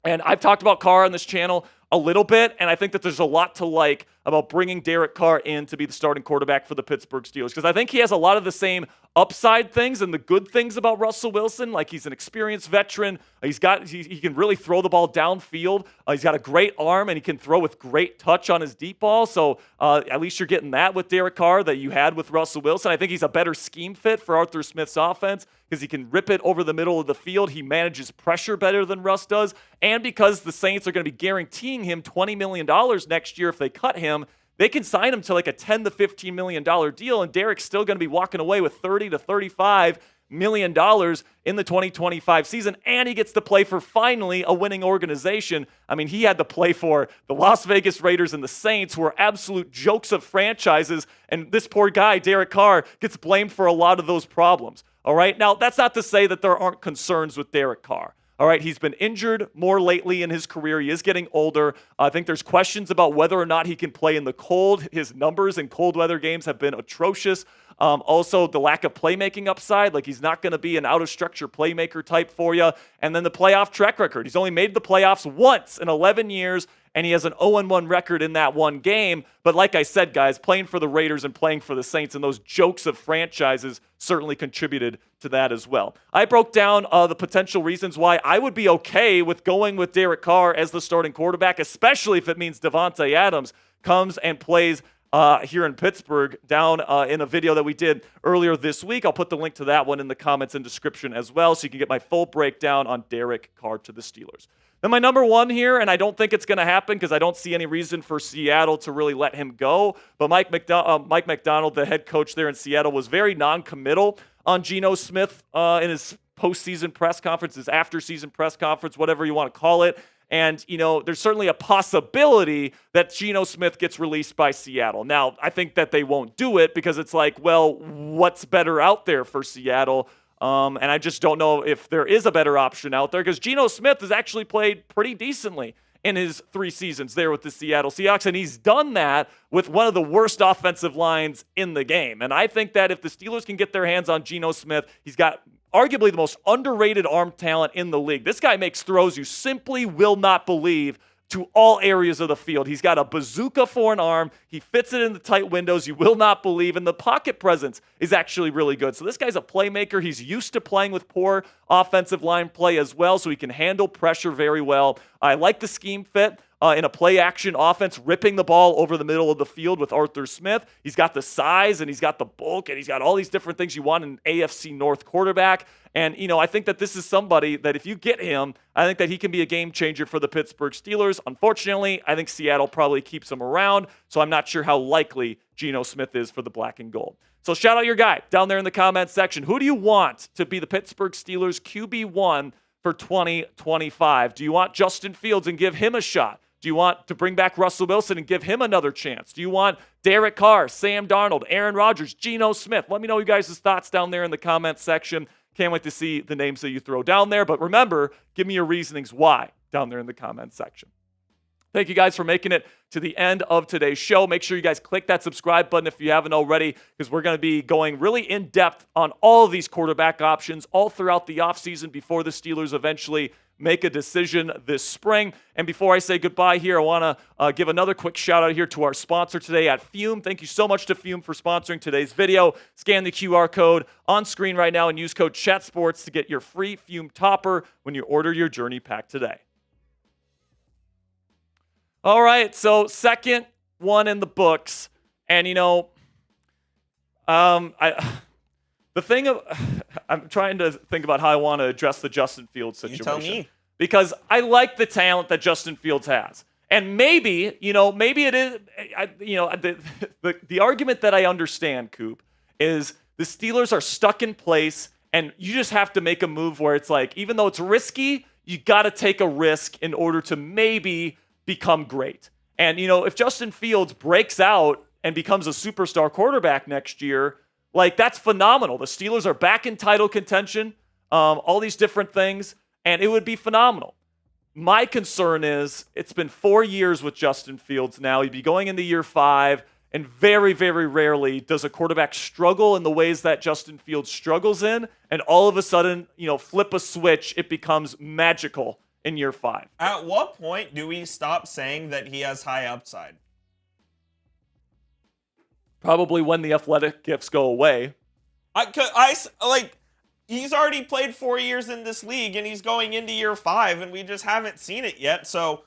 And I've talked about Carr on this channel a little bit, and I think that there's a lot to like about bringing Derek Carr in to be the starting quarterback for the Pittsburgh Steelers, because I think he has a lot of the same upside things and the good things about Russell Wilson. Like, he's an experienced veteran. He can really throw the ball downfield. He's got a great arm, and he can throw with great touch on his deep ball. So at least you're getting that with Derek Carr that you had with Russell Wilson. I think he's a better scheme fit for Arthur Smith's offense because he can rip it over the middle of the field. He manages pressure better than Russ does. And because the Saints are going to be guaranteeing him $20 million next year if they cut him, they can sign him to like a $10 to $15 million deal, and Derek's still going to be walking away with $30 to $35 million in the 2025 season, and he gets to play for, finally, a winning organization. I mean, he had to play for the Las Vegas Raiders and the Saints, who are absolute jokes of franchises, and this poor guy, Derek Carr, gets blamed for a lot of those problems. All right? Now, that's not to say that there aren't concerns with Derek Carr. All right, he's been injured more lately in his career. He is getting older. I think there's questions about whether or not he can play in the cold. His numbers in cold weather games have been atrocious. Also, the lack of playmaking upside, like he's not going to be an out-of-structure playmaker type for you. And then the playoff track record. He's only made the playoffs once in 11 years, and he has an 0-1 record in that one game. But like I said, guys, playing for the Raiders and playing for the Saints and those jokes of franchises certainly contributed to that as well. I broke down the potential reasons why I would be okay with going with Derek Carr as the starting quarterback, especially if it means Davante Adams comes and plays here in Pittsburgh down in a video that we did earlier this week. I'll put the link to that one in the comments and description as well, so you can get my full breakdown on Derek Carr to the Steelers. Then my number 1 here, and I don't think it's going to happen because I don't see any reason for Seattle to really let him go, but Mike Macdonald, the head coach there in Seattle, was very non-committal on Geno Smith in his postseason press conference, his after-season press conference, whatever you want to call it. And, there's certainly a possibility that Geno Smith gets released by Seattle. Now, I think that they won't do it because it's like, well, what's better out there for Seattle? And I just don't know if there is a better option out there because Geno Smith has actually played pretty decently in his 3 seasons there with the Seattle Seahawks, and he's done that with one of the worst offensive lines in the game. And I think that if the Steelers can get their hands on Geno Smith, he's got arguably the most underrated arm talent in the league. This guy makes throws you simply will not believe to all areas of the field. He's got a bazooka for an arm. He fits it in the tight windows. You will not believe. And the pocket presence is actually really good. So this guy's a playmaker. He's used to playing with poor offensive line play as well, so he can handle pressure very well. I like the scheme fit. In a play-action offense, ripping the ball over the middle of the field with Arthur Smith. He's got the size, and he's got the bulk, and he's got all these different things you want in an AFC North quarterback. And, I think that this is somebody that if you get him, I think that he can be a game changer for the Pittsburgh Steelers. Unfortunately, I think Seattle probably keeps him around, so I'm not sure how likely Geno Smith is for the black and gold. So shout out your guy down there in the comments section. Who do you want to be the Pittsburgh Steelers QB1 for 2025? Do you want Justin Fields and give him a shot? Do you want to bring back Russell Wilson and give him another chance? Do you want Derek Carr, Sam Darnold, Aaron Rodgers, Geno Smith? Let me know you guys' thoughts down there in the comments section. Can't wait to see the names that you throw down there. But remember, give me your reasonings why down there in the comments section. Thank you guys for making it to the end of today's show. Make sure you guys click that subscribe button if you haven't already, because we're going to be going really in depth on all of these quarterback options all throughout the offseason before the Steelers eventually make a decision this spring. And before I say goodbye here, I want to give another quick shout out here to our sponsor today at Fume. Thank you so much to Fume for sponsoring today's video. Scan the QR code on screen right now and use code CHATSPORTS to get your free Fume topper when you order your Journey Pack today. All right, so second one in the books. And, I'm trying to think about how I want to address the Justin Fields situation.
You tell me.
Because I like the talent that Justin Fields has. And maybe it is, the argument that I understand, Coop, is the Steelers are stuck in place and you just have to make a move where it's like, even though it's risky, you got to take a risk in order to maybe become great. And, if Justin Fields breaks out and becomes a superstar quarterback next year, like, that's phenomenal. The Steelers are back in title contention, all these different things, and it would be phenomenal. My concern is it's been 4 years with Justin Fields now. He'd be going into year 5, and very, very rarely does a quarterback struggle in the ways that Justin Fields struggles in, and all of a sudden, flip a switch, it becomes magical in year 5.
At what point do we stop saying that he has high upside?
Probably when the athletic gifts go away.
He's already played 4 years in this league, and he's going into year 5, and we just haven't seen it yet. So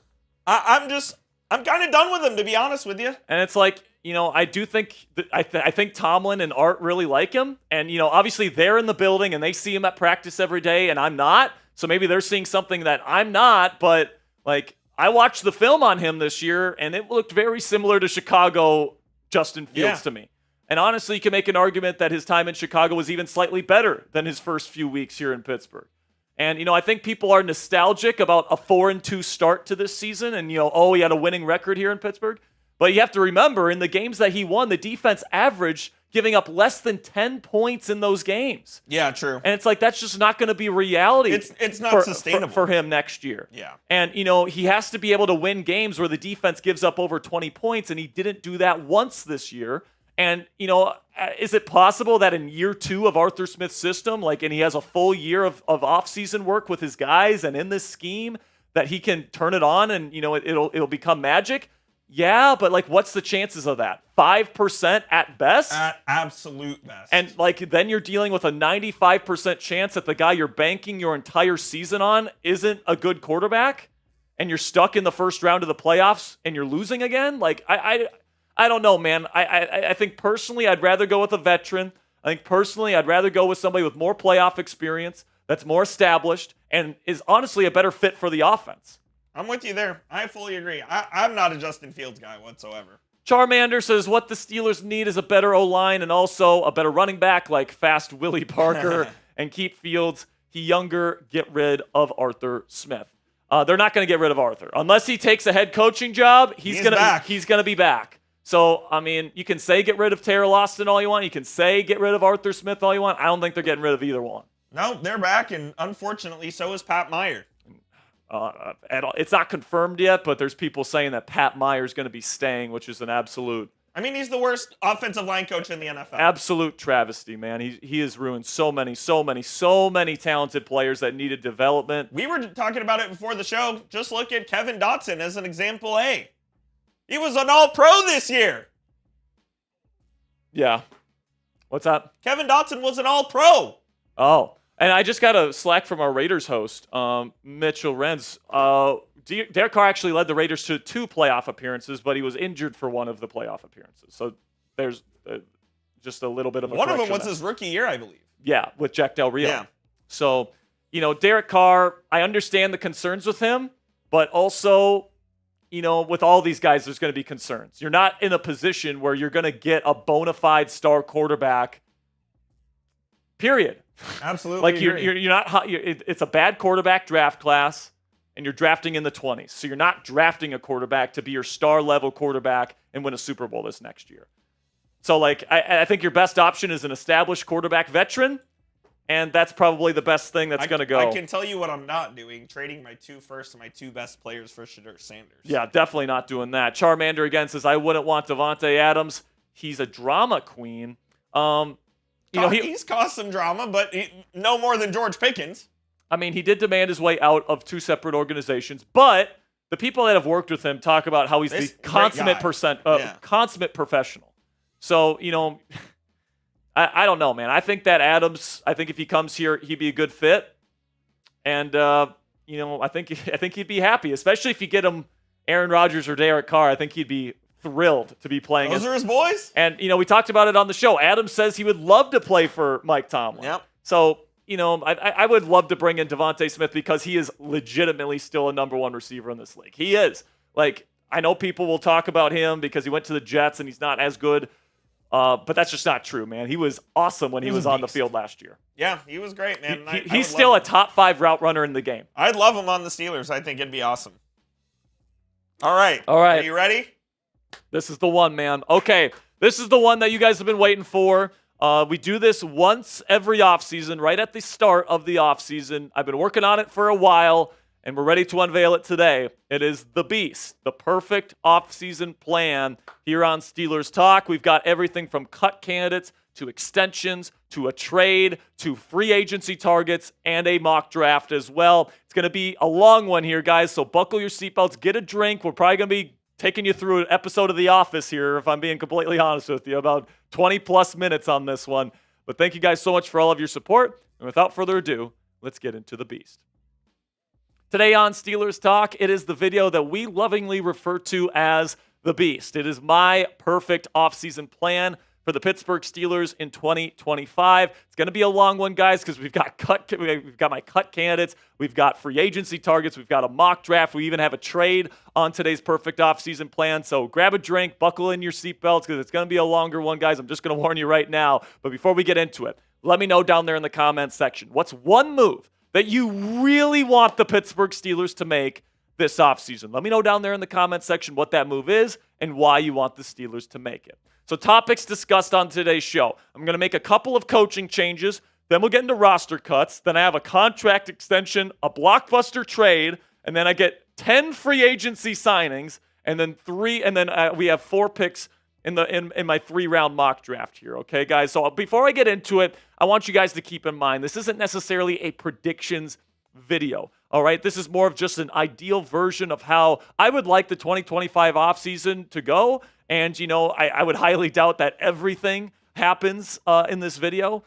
I'm kind of done with him, to be honest with you.
And it's like, I do think I think Tomlin and Art really like him, and obviously they're in the building and they see him at practice every day, and I'm not. So maybe they're seeing something that I'm not, but I watched the film on him this year and it looked very similar to Chicago Justin Fields to me. And honestly, you can make an argument that his time in Chicago was even slightly better than his first few weeks here in Pittsburgh. And, I think people are nostalgic about a 4-2 start to this season and, he had a winning record here in Pittsburgh. But you have to remember, in the games that he won, the defense averaged giving up less than 10 points in those games.
Yeah, true.
And it's like, that's just not going to be reality.
It's not sustainable
for him next year.
Yeah.
And, he has to be able to win games where the defense gives up over 20 points, and he didn't do that once this year. And, is it possible that in year 2 of Arthur Smith's system, and he has a full year of off-season work with his guys and in this scheme, that he can turn it on and, it'll become magic? Yeah, but what's the chances of that? 5% at best?
At absolute best.
And then you're dealing with a 95% chance that the guy you're banking your entire season on isn't a good quarterback, and you're stuck in the first round of the playoffs and you're losing again? I don't know, man. I think personally I'd rather go with a veteran. I think personally I'd rather go with somebody with more playoff experience, that's more established, and is honestly a better fit for the offense.
I'm with you there. I fully agree. I'm not a Justin Fields guy whatsoever.
Charmander says what the Steelers need is a better O-line and also a better running back like fast Willie Parker and keep Fields. He younger, get rid of Arthur Smith. They're not going to get rid of Arthur. Unless he takes a head coaching job, he's going to be back. So, you can say get rid of Terrell Austin all you want. You can say get rid of Arthur Smith all you want. I don't think they're getting rid of either one.
No, they're back, and unfortunately, so is Pat Meyer.
It's not confirmed yet, but there's people saying that Pat Meyer is going to be staying, which is an absolute...
he's the worst offensive line coach in the NFL.
Absolute travesty, man. He has ruined so many talented players that needed development.
We were talking about it before the show. Just look at Kevin Dotson as an example A. He was an all-pro this year.
Yeah. What's that?
Kevin Dotson was an all-pro.
Oh. And I just got a slack from our Raiders host, Mitchell Renz. Derek Carr actually led the Raiders to 2 playoff appearances, but he was injured for one of the playoff appearances. So there's just a little bit of a
one of them was his rookie year, I believe.
Yeah, with Jack Del Rio.
Yeah.
So, Derek Carr, I understand the concerns with him, but also, with all these guys, there's going to be concerns. You're not in a position where you're going to get a bona fide star quarterback, period.
Absolutely.
You're not. It's a bad quarterback draft class, and you're drafting in the 20s. So you're not drafting a quarterback to be your star level quarterback and win a Super Bowl this next year. So I think your best option is an established quarterback veteran, and that's probably the best thing that's going to go.
I can tell you what I'm not doing, trading my 2 firsts and my 2 best players for Shedeur Sanders.
Yeah, definitely not doing that. Charmander again says, I wouldn't want Davante Adams. He's a drama queen.
He's caused some drama, but no more than George Pickens.
I mean, he did demand his way out of 2 separate organizations, but the people that have worked with him talk about how he's the consummate professional. So, I don't know, man. I think that Adams, if he comes here, he'd be a good fit. And, I think he'd be happy, especially if you get him Aaron Rodgers or Derek Carr. I think he'd be thrilled to be playing.
Those are his boys.
And, we talked about it on the show. Adams says he would love to play for Mike Tomlin.
Yep.
So, I would love to bring in Devontae Smith because he is legitimately still a number 1 receiver in this league. He is. Like, I know people will talk about him because he went to the Jets and he's not as good, but that's just not true, man. He was awesome when he was on the field last year.
Yeah, he was great, man.
He's still a top 5 route runner in the game.
I'd love him on the Steelers. I think it'd be awesome. All right. Are you ready?
This is the one, man. Okay, this is the one that you guys have been waiting for. We do this once every offseason, right at the start of the offseason. I've been working on it for a while, and we're ready to unveil it today. It is the Beast, the perfect offseason plan here on Steelers Talk. We've got everything from cut candidates to extensions to a trade to free agency targets and a mock draft as well. It's going to be a long one here, guys, so buckle your seatbelts, get a drink. We're probably going to be taking you through an episode of The Office here, if I'm being completely honest with you, about 20-plus minutes on this one. But thank you guys so much for all of your support. And without further ado, let's get into the Beast. Today on Steelers Talk, it is the video that we lovingly refer to as the Beast. It is my perfect offseason plan for the Pittsburgh Steelers in 2025. It's going to be a long one, guys, because we've got my cut candidates, we've got free agency targets, we've got a mock draft, we even have a trade on today's perfect offseason plan. So grab a drink, buckle in your seatbelts, because it's going to be a longer one, guys. I'm just going to warn you right now. But before we get into it, let me know down there in the comments section, what's one move that you really want the Pittsburgh Steelers to make this offseason? Let me know down there in the comments section what that move is and why you want the Steelers to make it. So topics discussed on today's show. I'm going to make a couple of coaching changes. Then we'll get into roster cuts. Then I have a contract extension, a blockbuster trade, and then I get 10 free agency signings, and then we have 4 picks in my 3-round mock draft here. Okay, guys. So before I get into it, I want you guys to keep in mind this isn't necessarily a predictions video. All right, this is more of just an ideal version of how I would like the 2025 offseason to go. And, I would highly doubt that everything happens in this video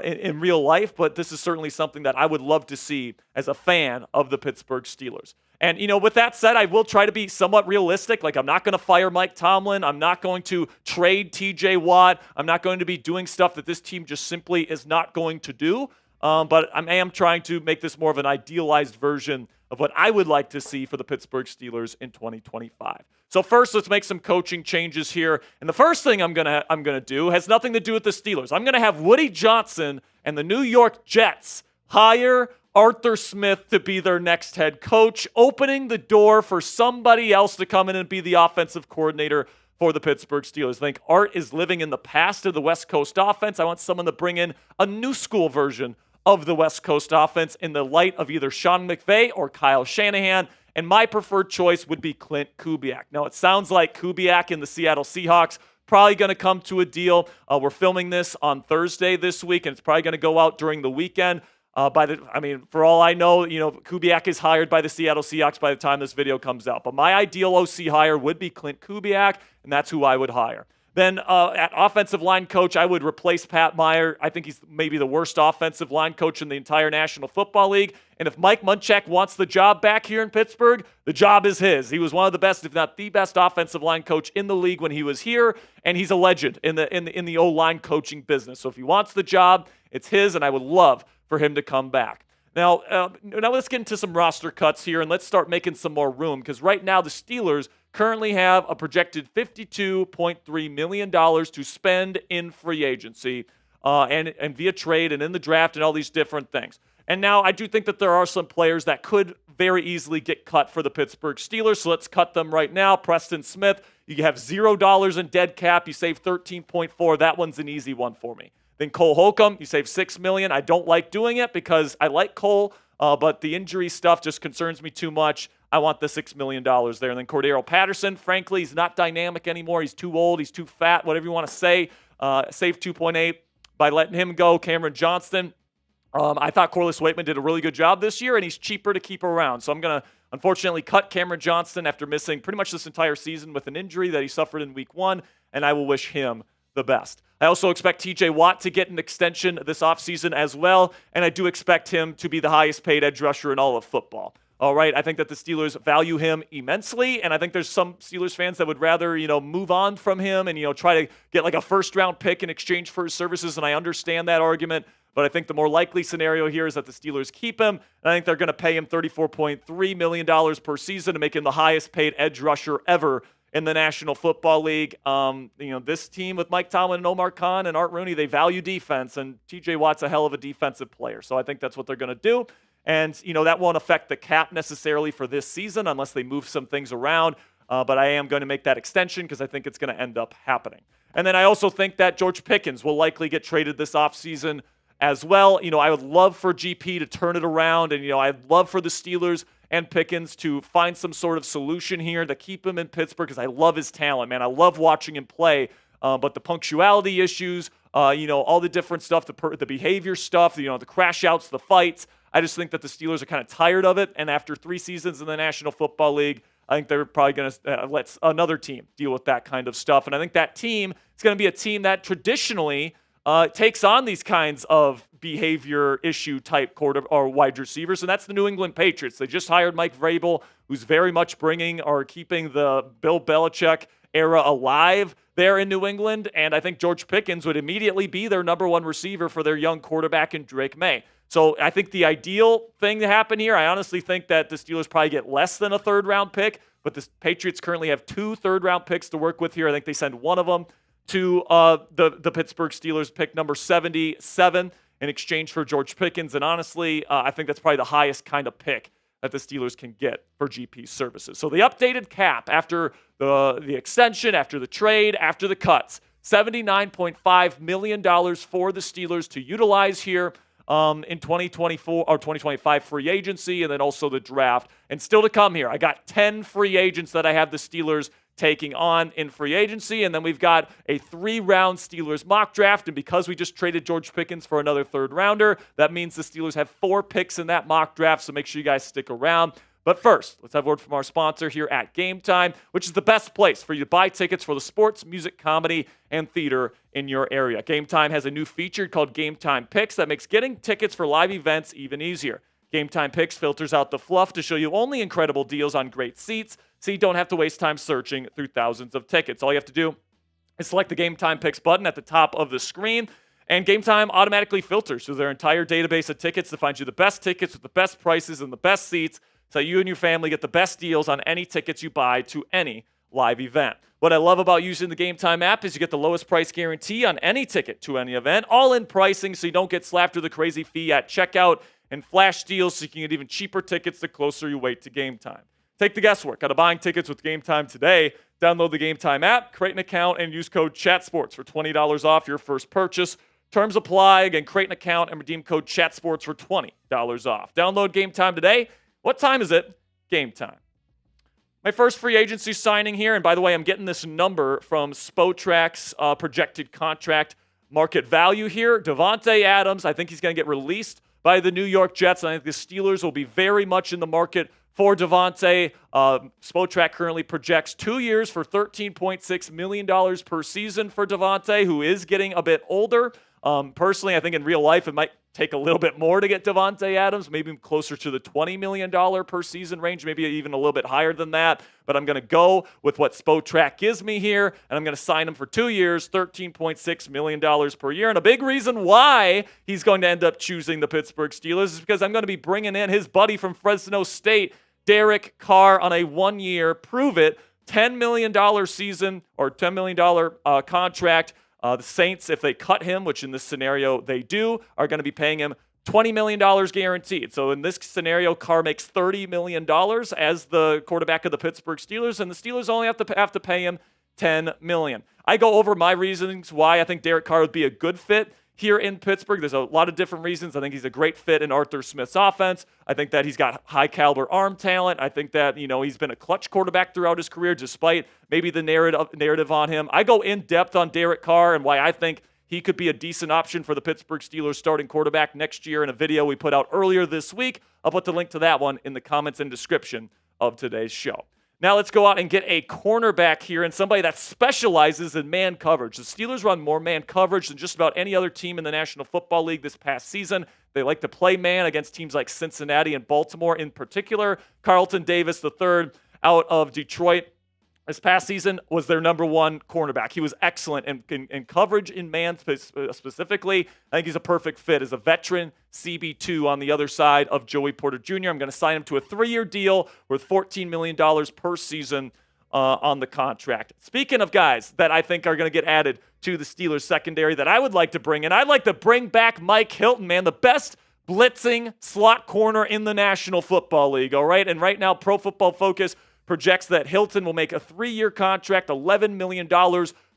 in real life, but this is certainly something that I would love to see as a fan of the Pittsburgh Steelers. And, with that said, I will try to be somewhat realistic. Like, I'm not going to fire Mike Tomlin. I'm not going to trade TJ Watt. I'm not going to be doing stuff that this team just simply is not going to do. But I am trying to make this more of an idealized version of what I would like to see for the Pittsburgh Steelers in 2025. So first, let's make some coaching changes here. And the first thing I'm gonna do has nothing to do with the Steelers. I'm gonna have Woody Johnson and the New York Jets hire Arthur Smith to be their next head coach, opening the door for somebody else to come in and be the offensive coordinator for the Pittsburgh Steelers. I think Art is living in the past of the West Coast offense. I want someone to bring in a new school version of the West Coast offense in the light of either Sean McVay or Kyle Shanahan. And my preferred choice would be Clint Kubiak. Now, it sounds like Kubiak and the Seattle Seahawks probably going to come to a deal. We're filming this on Thursday this week, and it's probably going to go out during the weekend. For all I know, Kubiak is hired by the Seattle Seahawks by the time this video comes out. But my ideal OC hire would be Clint Kubiak, and that's who I would hire. Then at offensive line coach, I would replace Pat Meyer. I think he's maybe the worst offensive line coach in the entire National Football League. And if Mike Munchak wants the job back here in Pittsburgh, the job is his. He was one of the best, if not the best, offensive line coach in the league when he was here, and he's a legend in the O-line coaching business. So if he wants the job, it's his, and I would love for him to come back. Now let's get into some roster cuts here, and let's start making some more room, because right now the Steelers currently have a projected $52.3 million to spend in free agency and via trade and in the draft and all these different things. And now I do think that there are some players that could very easily get cut for the Pittsburgh Steelers, so let's cut them right now. Preston Smith, you have $0 in dead cap. You save $13.4. That one's an easy one for me. Then Cole Holcomb, you save $6 million. I don't like doing it because I like Cole, but the injury stuff just concerns me too much. I want the $6 million there. And then Cordero Patterson, frankly, he's not dynamic anymore. He's too old. He's too fat, whatever you want to say. Save 2.8 by letting him go. Cameron Johnston, I thought Corliss Waitman did a really good job this year, and he's cheaper to keep around. So I'm going to unfortunately cut Cameron Johnston after missing pretty much this entire season with an injury that he suffered in week 1, and I will wish him the best. I also expect TJ Watt to get an extension this offseason as well, and I do expect him to be the highest paid edge rusher in all of football. All right, I think that the Steelers value him immensely, and I think there's some Steelers fans that would rather, move on from him and, try to get like a first-round pick in exchange for his services, and I understand that argument, but I think the more likely scenario here is that the Steelers keep him, and I think they're going to pay him $34.3 million per season to make him the highest-paid edge rusher ever in the National Football League. This team with Mike Tomlin and Omar Khan and Art Rooney, they value defense, and TJ Watt's a hell of a defensive player, so I think that's what they're going to do. And, that won't affect the cap necessarily for this season unless they move some things around. But I am going to make that extension because I think it's going to end up happening. And then I also think that George Pickens will likely get traded this offseason as well. I would love for GP to turn it around. And, I'd love for the Steelers and Pickens to find some sort of solution here to keep him in Pittsburgh because I love his talent, man. I love watching him play. But the punctuality issues, all the different stuff, the behavior stuff, the crash outs, the fights, I just think that the Steelers are kind of tired of it, and after 3 seasons in the National Football League, I think they're probably going to let another team deal with that kind of stuff. And I think that team is going to be a team that traditionally takes on these kinds of behavior issue type quarter or wide receivers, and that's the New England Patriots. They just hired Mike Vrabel, who's very much bringing or keeping the Bill Belichick era alive there in New England, and I think George Pickens would immediately be their number 1 receiver for their young quarterback in Drake May. So I think the ideal thing to happen here, I honestly think that the Steelers probably get less than a 3rd-round pick, but the Patriots currently have 2 3rd-round picks to work with here. I think they send one of them to the Pittsburgh Steelers, pick number 77, in exchange for George Pickens. And honestly, I think that's probably the highest kind of pick that the Steelers can get for GP's services. So the updated cap after the extension, after the trade, after the cuts, $79.5 million for the Steelers to utilize here in 2024 or 2025 free agency, and then also the draft. And still to come here, I got 10 free agents that I have the Steelers taking on in free agency, and then we've got a 3-round Steelers mock draft, and because we just traded George Pickens for another 3rd-rounder, that means the Steelers have 4 picks in that mock draft, so make sure you guys stick around. But first, let's have a word from our sponsor here at Game Time, which is the best place for you to buy tickets for the sports, music, comedy, and theater in your area. Game Time has a new feature called Game Time Picks that makes getting tickets for live events even easier. Game Time Picks filters out the fluff to show you only incredible deals on great seats, so you don't have to waste time searching through thousands of tickets. All you have to do is select the Game Time Picks button at the top of the screen, and Game Time automatically filters through their entire database of tickets to find you the best tickets with the best prices and the best seats, so you and your family get the best deals on any tickets you buy to any live event. What I love about using the Game Time app is you get the lowest price guarantee on any ticket to any event, all in pricing, so you don't get slapped with a crazy fee at checkout, and flash deals so you can get even cheaper tickets the closer you wait to game time. Take the guesswork out of buying tickets with Game Time today. Download the Game Time app, create an account, and use code CHATSPORTS for $20 off your first purchase. Terms apply. Again, create an account and redeem code CHATSPORTS for $20 off. Download Game Time today. What time is it? Game time. My first free agency signing here, and by the way, I'm getting this number from Spotrac's projected contract market value here. Davante Adams, I think he's going to get released by the New York Jets, and I think the Steelers will be very much in the market for Davante. Spotrac currently projects 2 years for $13.6 million per season for Davante, who is getting a bit older. Personally, I think in real life it might take a little bit more to get Davante Adams, maybe closer to the $20 million per season range, maybe even a little bit higher than that. But I'm going to go with what Spotrac gives me here, and I'm going to sign him for 2 years, $13.6 million per year. And a big reason why he's going to end up choosing the Pittsburgh Steelers is because I'm going to be bringing in his buddy from Fresno State, Derek Carr, on a 1-year, prove it, $10 million season or $10 million contract. The Saints, if they cut him, which in this scenario they do, are going to be paying him $20 million guaranteed. So in this scenario, Carr makes $30 million as the quarterback of the Pittsburgh Steelers, and the Steelers only have to pay him $10 million. I go over my reasons why I think Derek Carr would be a good fit here in Pittsburgh. There's a lot of different reasons. I think he's a great fit in Arthur Smith's offense. I think that he's got high caliber arm talent. I think that, he's been a clutch quarterback throughout his career, despite maybe the narrative on him. I go in depth on Derek Carr and why I think he could be a decent option for the Pittsburgh Steelers starting quarterback next year in a video we put out earlier this week. I'll put the link to that one in the comments and description of today's show. Now let's go out and get a cornerback here and somebody that specializes in man coverage. The Steelers run more man coverage than just about any other team in the National Football League this past season. They like to play man against teams like Cincinnati and Baltimore in particular. Carlton Davis III out of Detroit this past season was their number one cornerback. He was excellent in coverage in man specifically. I think he's a perfect fit as a veteran CB2 on the other side of Joey Porter Jr. I'm going to sign him to a 3-year deal worth $14 million per season on the contract. Speaking of guys that I think are going to get added to the Steelers secondary that I would like to bring in, I'd like to bring back Mike Hilton, man, the best blitzing slot corner in the National Football League, all right? And right now, Pro Football Focus projects that Hilton will make a 3-year contract, $11 million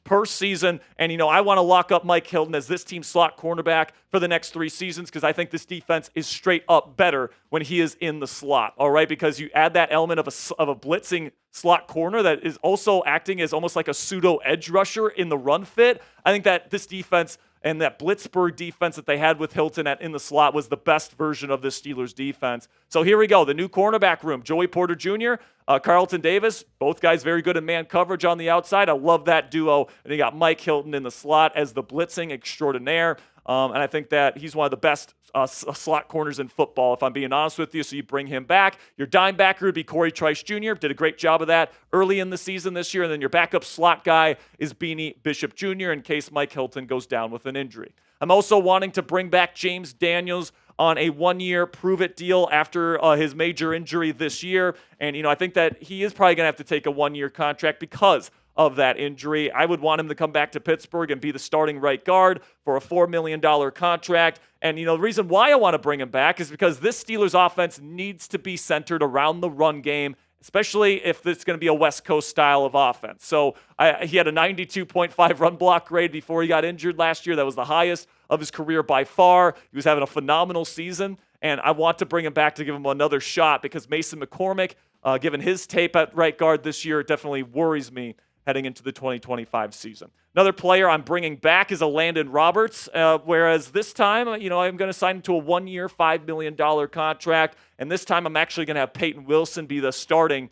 per season. And, I want to lock up Mike Hilton as this team's slot cornerback for the next 3 seasons because I think this defense is straight up better when he is in the slot, all right? Because you add that element of a blitzing slot corner that is also acting as almost like a pseudo edge rusher in the run fit. I think that this defense and that Blitzburg defense that they had with Hilton in the slot was the best version of this Steelers defense. So here we go, the new cornerback room. Joey Porter Jr., Carlton Davis, both guys very good in man coverage on the outside. I love that duo. And you got Mike Hilton in the slot as the blitzing extraordinaire. And I think that he's one of the best slot corners in football, if I'm being honest with you. So you bring him back. Your dime backer would be Corey Trice Jr. Did a great job of that early in the season this year. And then your backup slot guy is Beanie Bishop Jr. in case Mike Hilton goes down with an injury. I'm also wanting to bring back James Daniels on a 1-year prove-it deal after his major injury this year. And, I think that he is probably going to have to take a 1-year contract because of that injury. I would want him to come back to Pittsburgh and be the starting right guard for a $4 million contract. And, the reason why I want to bring him back is because this Steelers offense needs to be centered around the run game, especially if it's going to be a West Coast style of offense. So he had a 92.5 run block grade before he got injured last year. That was the highest of his career by far. He was having a phenomenal season, and I want to bring him back to give him another shot because Mason McCormick, given his tape at right guard this year, it definitely worries me heading into the 2025 season. Another player I'm bringing back is a Landon Roberts, whereas this time, I'm going to sign him to a 1-year, $5 million contract, and this time I'm actually going to have Peyton Wilson be the starting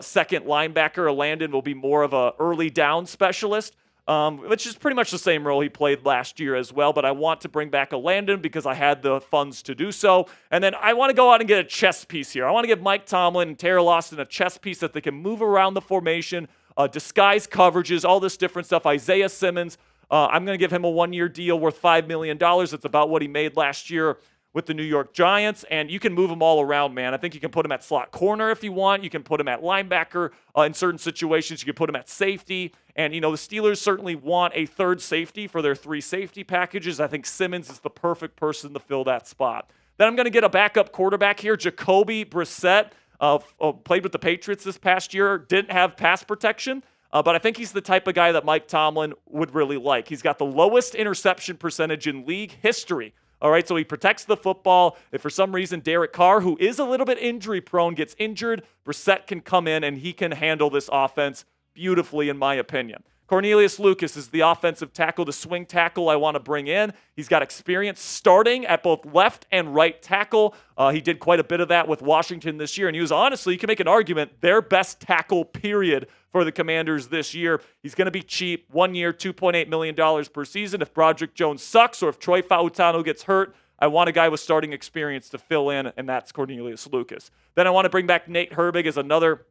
second linebacker. Landon will be more of a early down specialist, which is pretty much the same role he played last year as well, but I want to bring back a Landon because I had the funds to do so. And then I want to go out and get a chess piece here. I want to give Mike Tomlin and Terrell Austin a chess piece that they can move around the formation, disguise coverages, all this different stuff. Isaiah Simmons, I'm going to give him a 1-year deal worth $5 million. It's about what he made last year with the New York Giants, and you can move him all around, man. I think you can put him at slot corner if you want. You can put him at linebacker in certain situations. You can put him at safety. And, the Steelers certainly want a third safety for their 3 safety packages. I think Simmons is the perfect person to fill that spot. Then I'm going to get a backup quarterback here, Jacoby Brissett. Played with the Patriots this past year, didn't have pass protection, but I think he's the type of guy that Mike Tomlin would really like. He's got the lowest interception percentage in league history. All right, so he protects the football. If for some reason Derek Carr, who is a little bit injury prone, gets injured, Brissett can come in and he can handle this offense beautifully, in my opinion. Cornelius Lucas is the offensive tackle, the swing tackle I want to bring in. He's got experience starting at both left and right tackle. He did quite a bit of that with Washington this year, and he was honestly, you can make an argument, their best tackle period for the Commanders this year. He's going to be cheap, 1 year, $2.8 million per season. If Broderick Jones sucks or if Troy Fautano gets hurt, I want a guy with starting experience to fill in, and that's Cornelius Lucas. Then I want to bring back Nate Herbig as another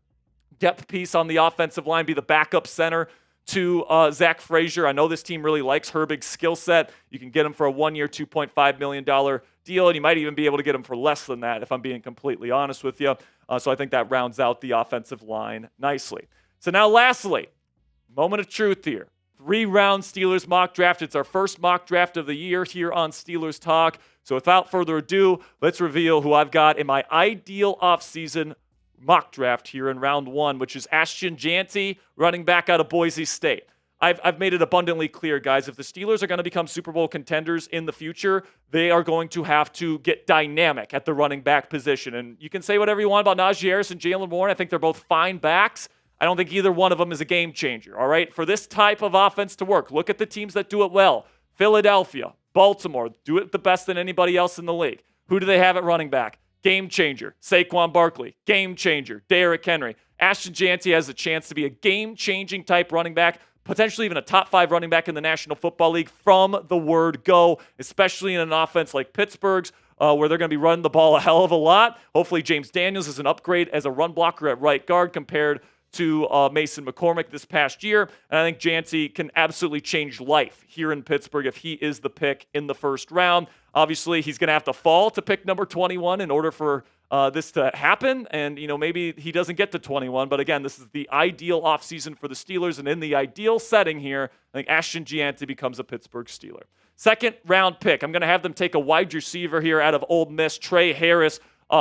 depth piece on the offensive line, be the backup center to Zach Frazier. I know this team really likes Herbig's skill set. You can get him for a 1 year, $2.5 million deal, and you might even be able to get him for less than that, if I'm being completely honest with you. So I think that rounds out the offensive line nicely. So now lastly, moment of truth here. 3-round Steelers mock draft. It's our first mock draft of the year here on Steelers Talk. So without further ado, let's reveal who I've got in my ideal offseason mock draft here in round 1, which is Ashton Jeanty, running back out of Boise State. I've made it abundantly clear, guys, if the Steelers are going to become Super Bowl contenders in the future, they are going to have to get dynamic at the running back position. And you can say whatever you want about Najee Harris and Jaylen Warren. I think they're both fine backs. I don't think either one of them is a game changer, all right? For this type of offense to work, look at the teams that do it well. Philadelphia, Baltimore, do it the best than anybody else in the league. Who do they have at running back? Game changer. Saquon Barkley, game changer. Derrick Henry. Ashton Jeanty has a chance to be a game-changing type running back, potentially even a top 5 running back in the National Football League from the word go, especially in an offense like Pittsburgh's, where they're going to be running the ball a hell of a lot. Hopefully James Daniels is an upgrade as a run blocker at right guard compared to Mason McCormick this past year. And I think Jeanty can absolutely change life here in Pittsburgh if he is the pick in the first round. Obviously, he's going to have to fall to pick number 21 in order for this to happen. And, maybe he doesn't get to 21. But again, this is the ideal offseason for the Steelers. And in the ideal setting here, I think Ashton Jeanty becomes a Pittsburgh Steeler. Second round pick, I'm going to have them take a wide receiver here out of Ole Miss, Trey Harris.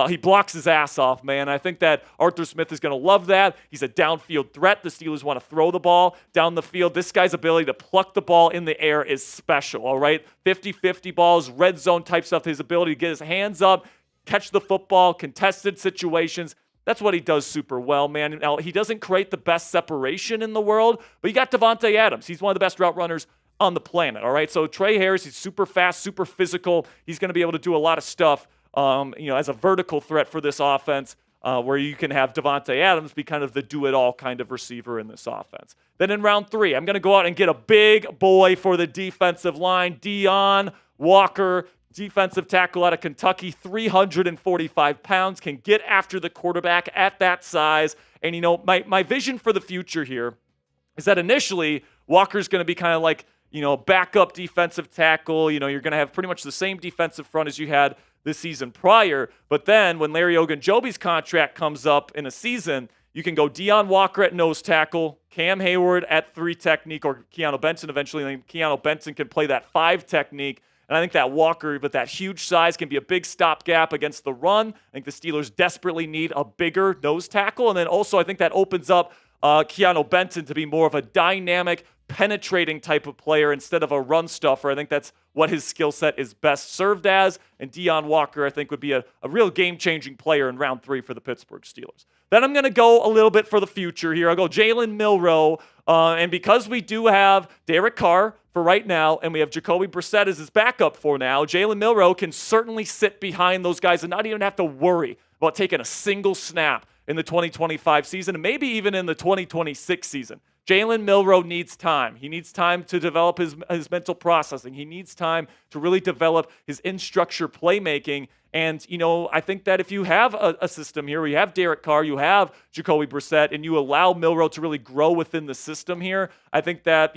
He blocks his ass off, man. I think that Arthur Smith is going to love that. He's a downfield threat. The Steelers want to throw the ball down the field. This guy's ability to pluck the ball in the air is special, all right? 50-50 balls, red zone type stuff. His ability to get his hands up, catch the football, contested situations. That's what he does super well, man. Now, he doesn't create the best separation in the world, but you got Devontae Adams. He's one of the best route runners on the planet, all right? So Trey Harris, he's super fast, super physical. He's going to be able to do a lot of stuff as a vertical threat for this offense, where you can have Devontae Adams be kind of the do-it-all kind of receiver in this offense. Then in round 3, I'm going to go out and get a big boy for the defensive line, Deion Walker, defensive tackle out of Kentucky, 345 pounds, can get after the quarterback at that size. And, my vision for the future here is that initially Walker's going to be kind of like, backup defensive tackle. You're going to have pretty much the same defensive front as you had this season prior. But then when Larry Ogunjobi's contract comes up in a season, you can go Deion Walker at nose tackle, Cam Hayward at 3 technique, or Keanu Benson eventually. And Keanu Benson can play that 5 technique. And I think that Walker, with that huge size, can be a big stopgap against the run. I think the Steelers desperately need a bigger nose tackle. And then also I think that opens up Keanu Benson to be more of a dynamic, penetrating type of player instead of a run stuffer. I think that's what his skill set is best served as. And Deion Walker, I think, would be a real game-changing player in round 3 for the Pittsburgh Steelers. Then I'm going to go a little bit for the future here. I'll go Jalen Milroe. And because we do have Derek Carr for right now, and we have Jacoby Brissett as his backup for now, Jalen Milroe can certainly sit behind those guys and not even have to worry about taking a single snap in the 2025 season, and maybe even in the 2026 season. Jalen Milroe needs time. He needs time to develop his mental processing. He needs time to really develop his in-structure playmaking. And, I think that if you have a system here where you have Derek Carr, you have Jacoby Brissett, and you allow Milroe to really grow within the system here, I think that,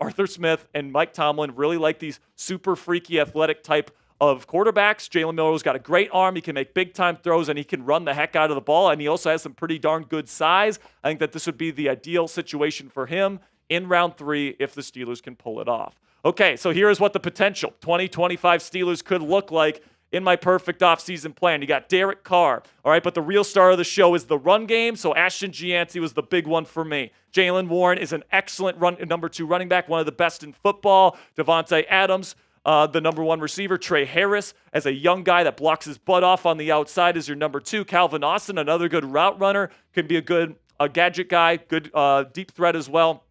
Arthur Smith and Mike Tomlin really like these super freaky athletic type of quarterbacks. Jalen Milroe's got a great arm. He can make big-time throws, and he can run the heck out of the ball, and he also has some pretty darn good size. I think that this would be the ideal situation for him in round 3 if the Steelers can pull it off. Okay, so here's what the potential 2025 Steelers could look like in my perfect offseason plan. You got Derek Carr, all right, but the real star of the show is the run game, so Ashton Jeanty was the big one for me. Jaylen Warren is an excellent number 2 running back, one of the best in football. Devontae Adams, the number 1 receiver. Trey Harris, as a young guy that blocks his butt off on the outside, is your number 2. Calvin Austin, another good route runner, can be a good gadget guy, good deep threat as well.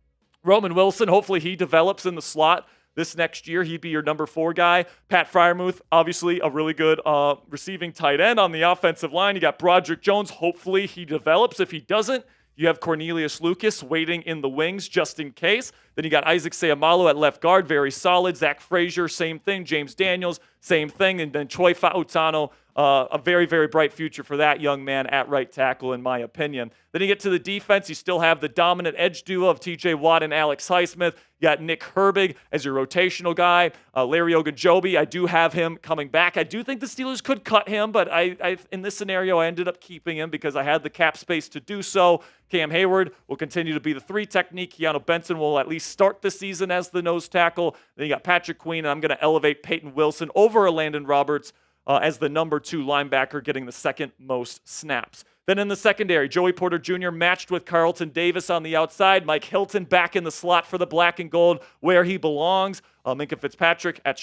Roman Wilson, hopefully he develops in the slot this next year. He'd be your number 4 guy. Pat Freiermuth, obviously a really good receiving tight end on the offensive line. You got Broderick Jones. Hopefully he develops. If he doesn't, you have Cornelius Lucas waiting in the wings just in case. Then you got Isaac Seumalo at left guard, very solid. Zach Frazier, same thing. James Daniels, same thing. And then Troy Fautano, a very, very bright future for that young man at right tackle, in my opinion. Then you get to the defense. You still have the dominant edge duo of T.J. Watt and Alex Highsmith. You got Nick Herbig as your rotational guy. Larry Ogunjobi, I do have him coming back. I do think the Steelers could cut him, but I in this scenario, I ended up keeping him because I had the cap space to do so. Cam Hayward will continue to be the 3 technique. Keanu Benson will at least start the season as the nose tackle. Then you got Patrick Queen, and I'm going to elevate Peyton Wilson over Landon Roberts as the number 2 linebacker, getting the second most snaps. Then in the secondary, Joey Porter Jr. matched with Carlton Davis on the outside. Mike Hilton back in the slot for the black and gold where he belongs. Minkah Fitzpatrick at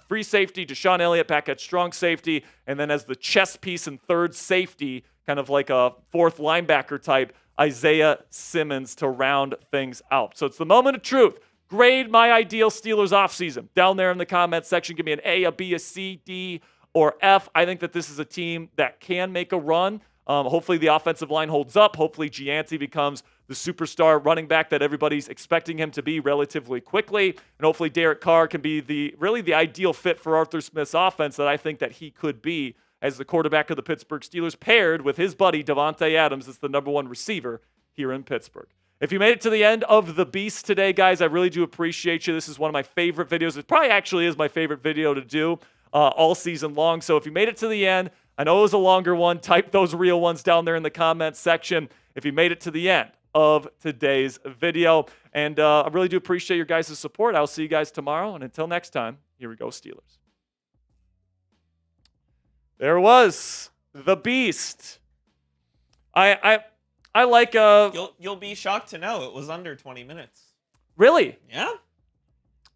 free safety. Deshaun Elliott back at strong safety. And then as the chess piece and third safety, kind of like a fourth linebacker type, Isaiah Simmons to round things out. So it's the moment of truth. Grade my ideal Steelers offseason. Down there in the comments section, give me an A, a B, a C, D, or F. I think that this is a team that can make a run. Hopefully the offensive line holds up. Hopefully Gianti becomes the superstar running back that everybody's expecting him to be relatively quickly. And hopefully Derek Carr can be the ideal fit for Arthur Smith's offense that I think that he could be as the quarterback of the Pittsburgh Steelers, paired with his buddy Davante Adams as the number one receiver here in Pittsburgh. If you made it to the end of the beast today, guys, I really do appreciate you. This is one of my favorite videos. It probably actually is my favorite video to do all season long. So if you made it to the end, I know it was a longer one. Type those real ones down there in the comments section if you made it to the end of today's video. And I really do appreciate your guys' support. I'll see you guys tomorrow. And until next time, here we go, Steelers. There was the beast. I like
You'll be shocked to know it was under 20 minutes.
Really?
Yeah.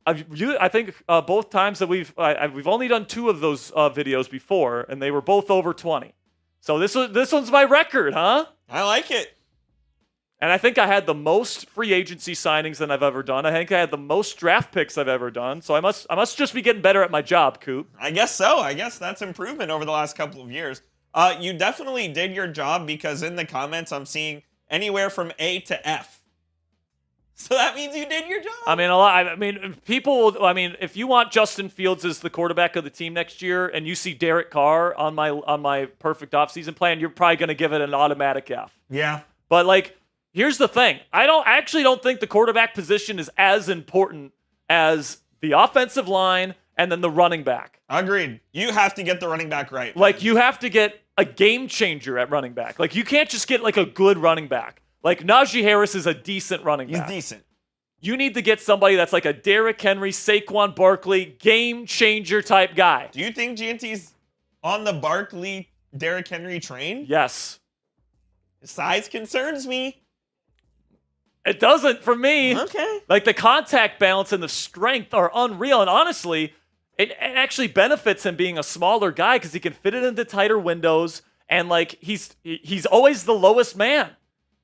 I think both times that we've only done 2 of those videos before, and they were both over 20. So this one's my record, huh?
I like it.
And I think I had the most free agency signings than I've ever done. I think I had the most draft picks I've ever done. So I must just be getting better at my job, Coop.
I guess so. I guess that's improvement over the last couple of years. You definitely did your job because in the comments I'm seeing anywhere from A to F. So that means you did your job.
I mean, if you want Justin Fields as the quarterback of the team next year and you see Derek Carr on my perfect offseason plan, you're probably going to give it an automatic F.
Yeah.
But here's the thing. I actually don't think the quarterback position is as important as the offensive line and then the running back.
Agreed. You have to get the running back right.
You have to get a game changer at running back. You can't just get a good running back. Najee Harris is a decent running back.
He's decent.
You need to get somebody that's like a Derrick Henry, Saquon Barkley, game changer type guy.
Do you think Gianti's on the Barkley, Derrick Henry train?
Yes.
His size concerns me.
It doesn't for me.
Okay.
The contact balance and the strength are unreal. And honestly, it actually benefits him being a smaller guy because he can fit it into tighter windows. And he's always the lowest man.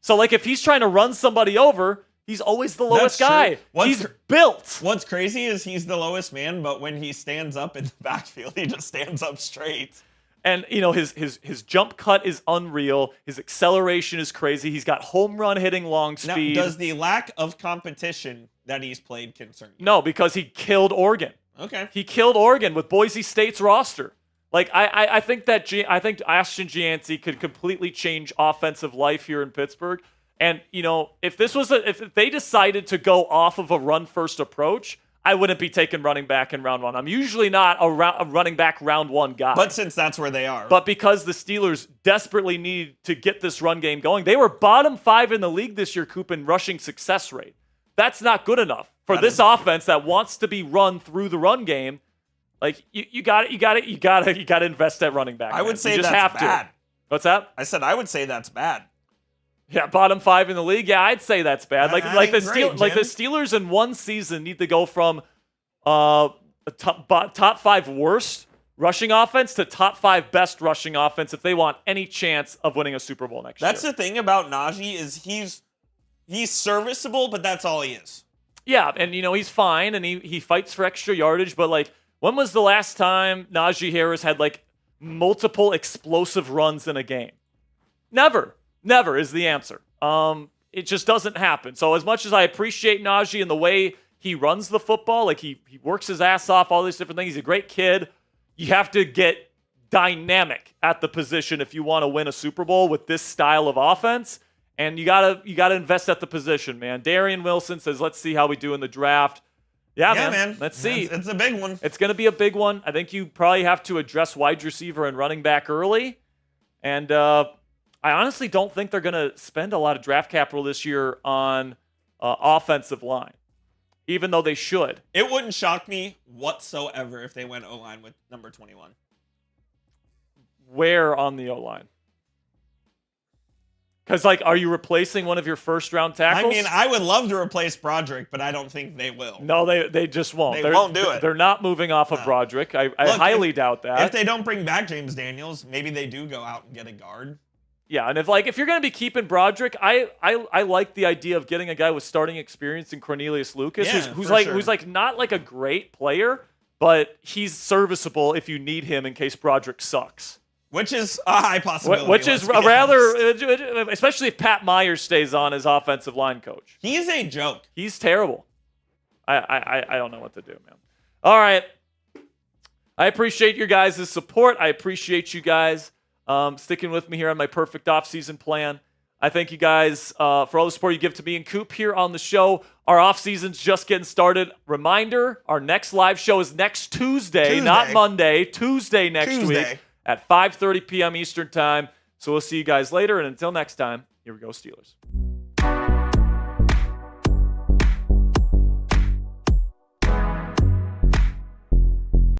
So if he's trying to run somebody over, he's always the lowest guy. He's built.
What's crazy is he's the lowest man, but when he stands up in the backfield, he just stands up straight.
And his jump cut is unreal. His acceleration is crazy. He's got home run hitting long speed.
Now, does the lack of competition that he's played concern you?
No, because he killed Oregon.
Okay.
He killed Oregon with Boise State's roster. I think Ashton Gianti could completely change offensive life here in Pittsburgh. And if they decided to go off of a run first approach, I wouldn't be taking running back in round 1. I'm usually not a running back round 1 guy.
But since that's where they are.
But because the Steelers desperately need to get this run game going, they were bottom 5 in the league this year, Coop, in rushing success rate. That's not good enough for this offense that wants to be run through the run game. You got to invest at running back.
I would say
that's
bad.
What's that?
I said I would say that's bad.
Yeah, bottom 5 in the league. Yeah, I'd say that's bad. The
the
Steelers in one season need to go from a top 5 worst rushing offense to top 5 best rushing offense if they want any chance of winning a Super Bowl next year.
That's the thing about Najee is he's serviceable, but that's all he is.
Yeah, and he's fine and he fights for extra yardage, but when was the last time Najee Harris had multiple explosive runs in a game? Never. Never is the answer. It just doesn't happen. So as much as I appreciate Najee and the way he runs the football, he works his ass off, all these different things. He's a great kid. You have to get dynamic at the position if you want to win a Super Bowl with this style of offense. And you gotta invest at the position, man. Darian Wilson says, let's see how we do in the draft. Yeah, man. Let's see.
It's a big one.
It's going to be a big one. I think you probably have to address wide receiver and running back early. And I honestly don't think they're going to spend a lot of draft capital this year on offensive line, even though they should.
It wouldn't shock me whatsoever if they went O-line with number 21.
Where on the O-line? Because, are you replacing one of your first-round tackles?
I mean, I would love to replace Broderick, but I don't think they will.
No, they just won't.
They won't do it.
They're not moving off of Broderick. I highly doubt that.
If they don't bring back James Daniels, maybe they do go out and get a guard.
Yeah, and if you're going to be keeping Broderick, I like the idea of getting a guy with starting experience in Cornelius Lucas, who's not a great player, but he's serviceable if you need him in case Broderick sucks.
Which is a high possibility.
Which is rather, especially if Pat Myers stays on as offensive line coach.
He's a joke.
He's terrible. I don't know what to do, man. All right. I appreciate your guys' support. I appreciate you guys sticking with me here on my perfect offseason plan. I thank you guys for all the support you give to me and Coop here on the show. Our offseason's just getting started. Reminder, our next live show is next Tuesday. Not Monday. Tuesday next week at 5:30 p.m. Eastern Time. So we'll see you guys later. And until next time, here we go, Steelers.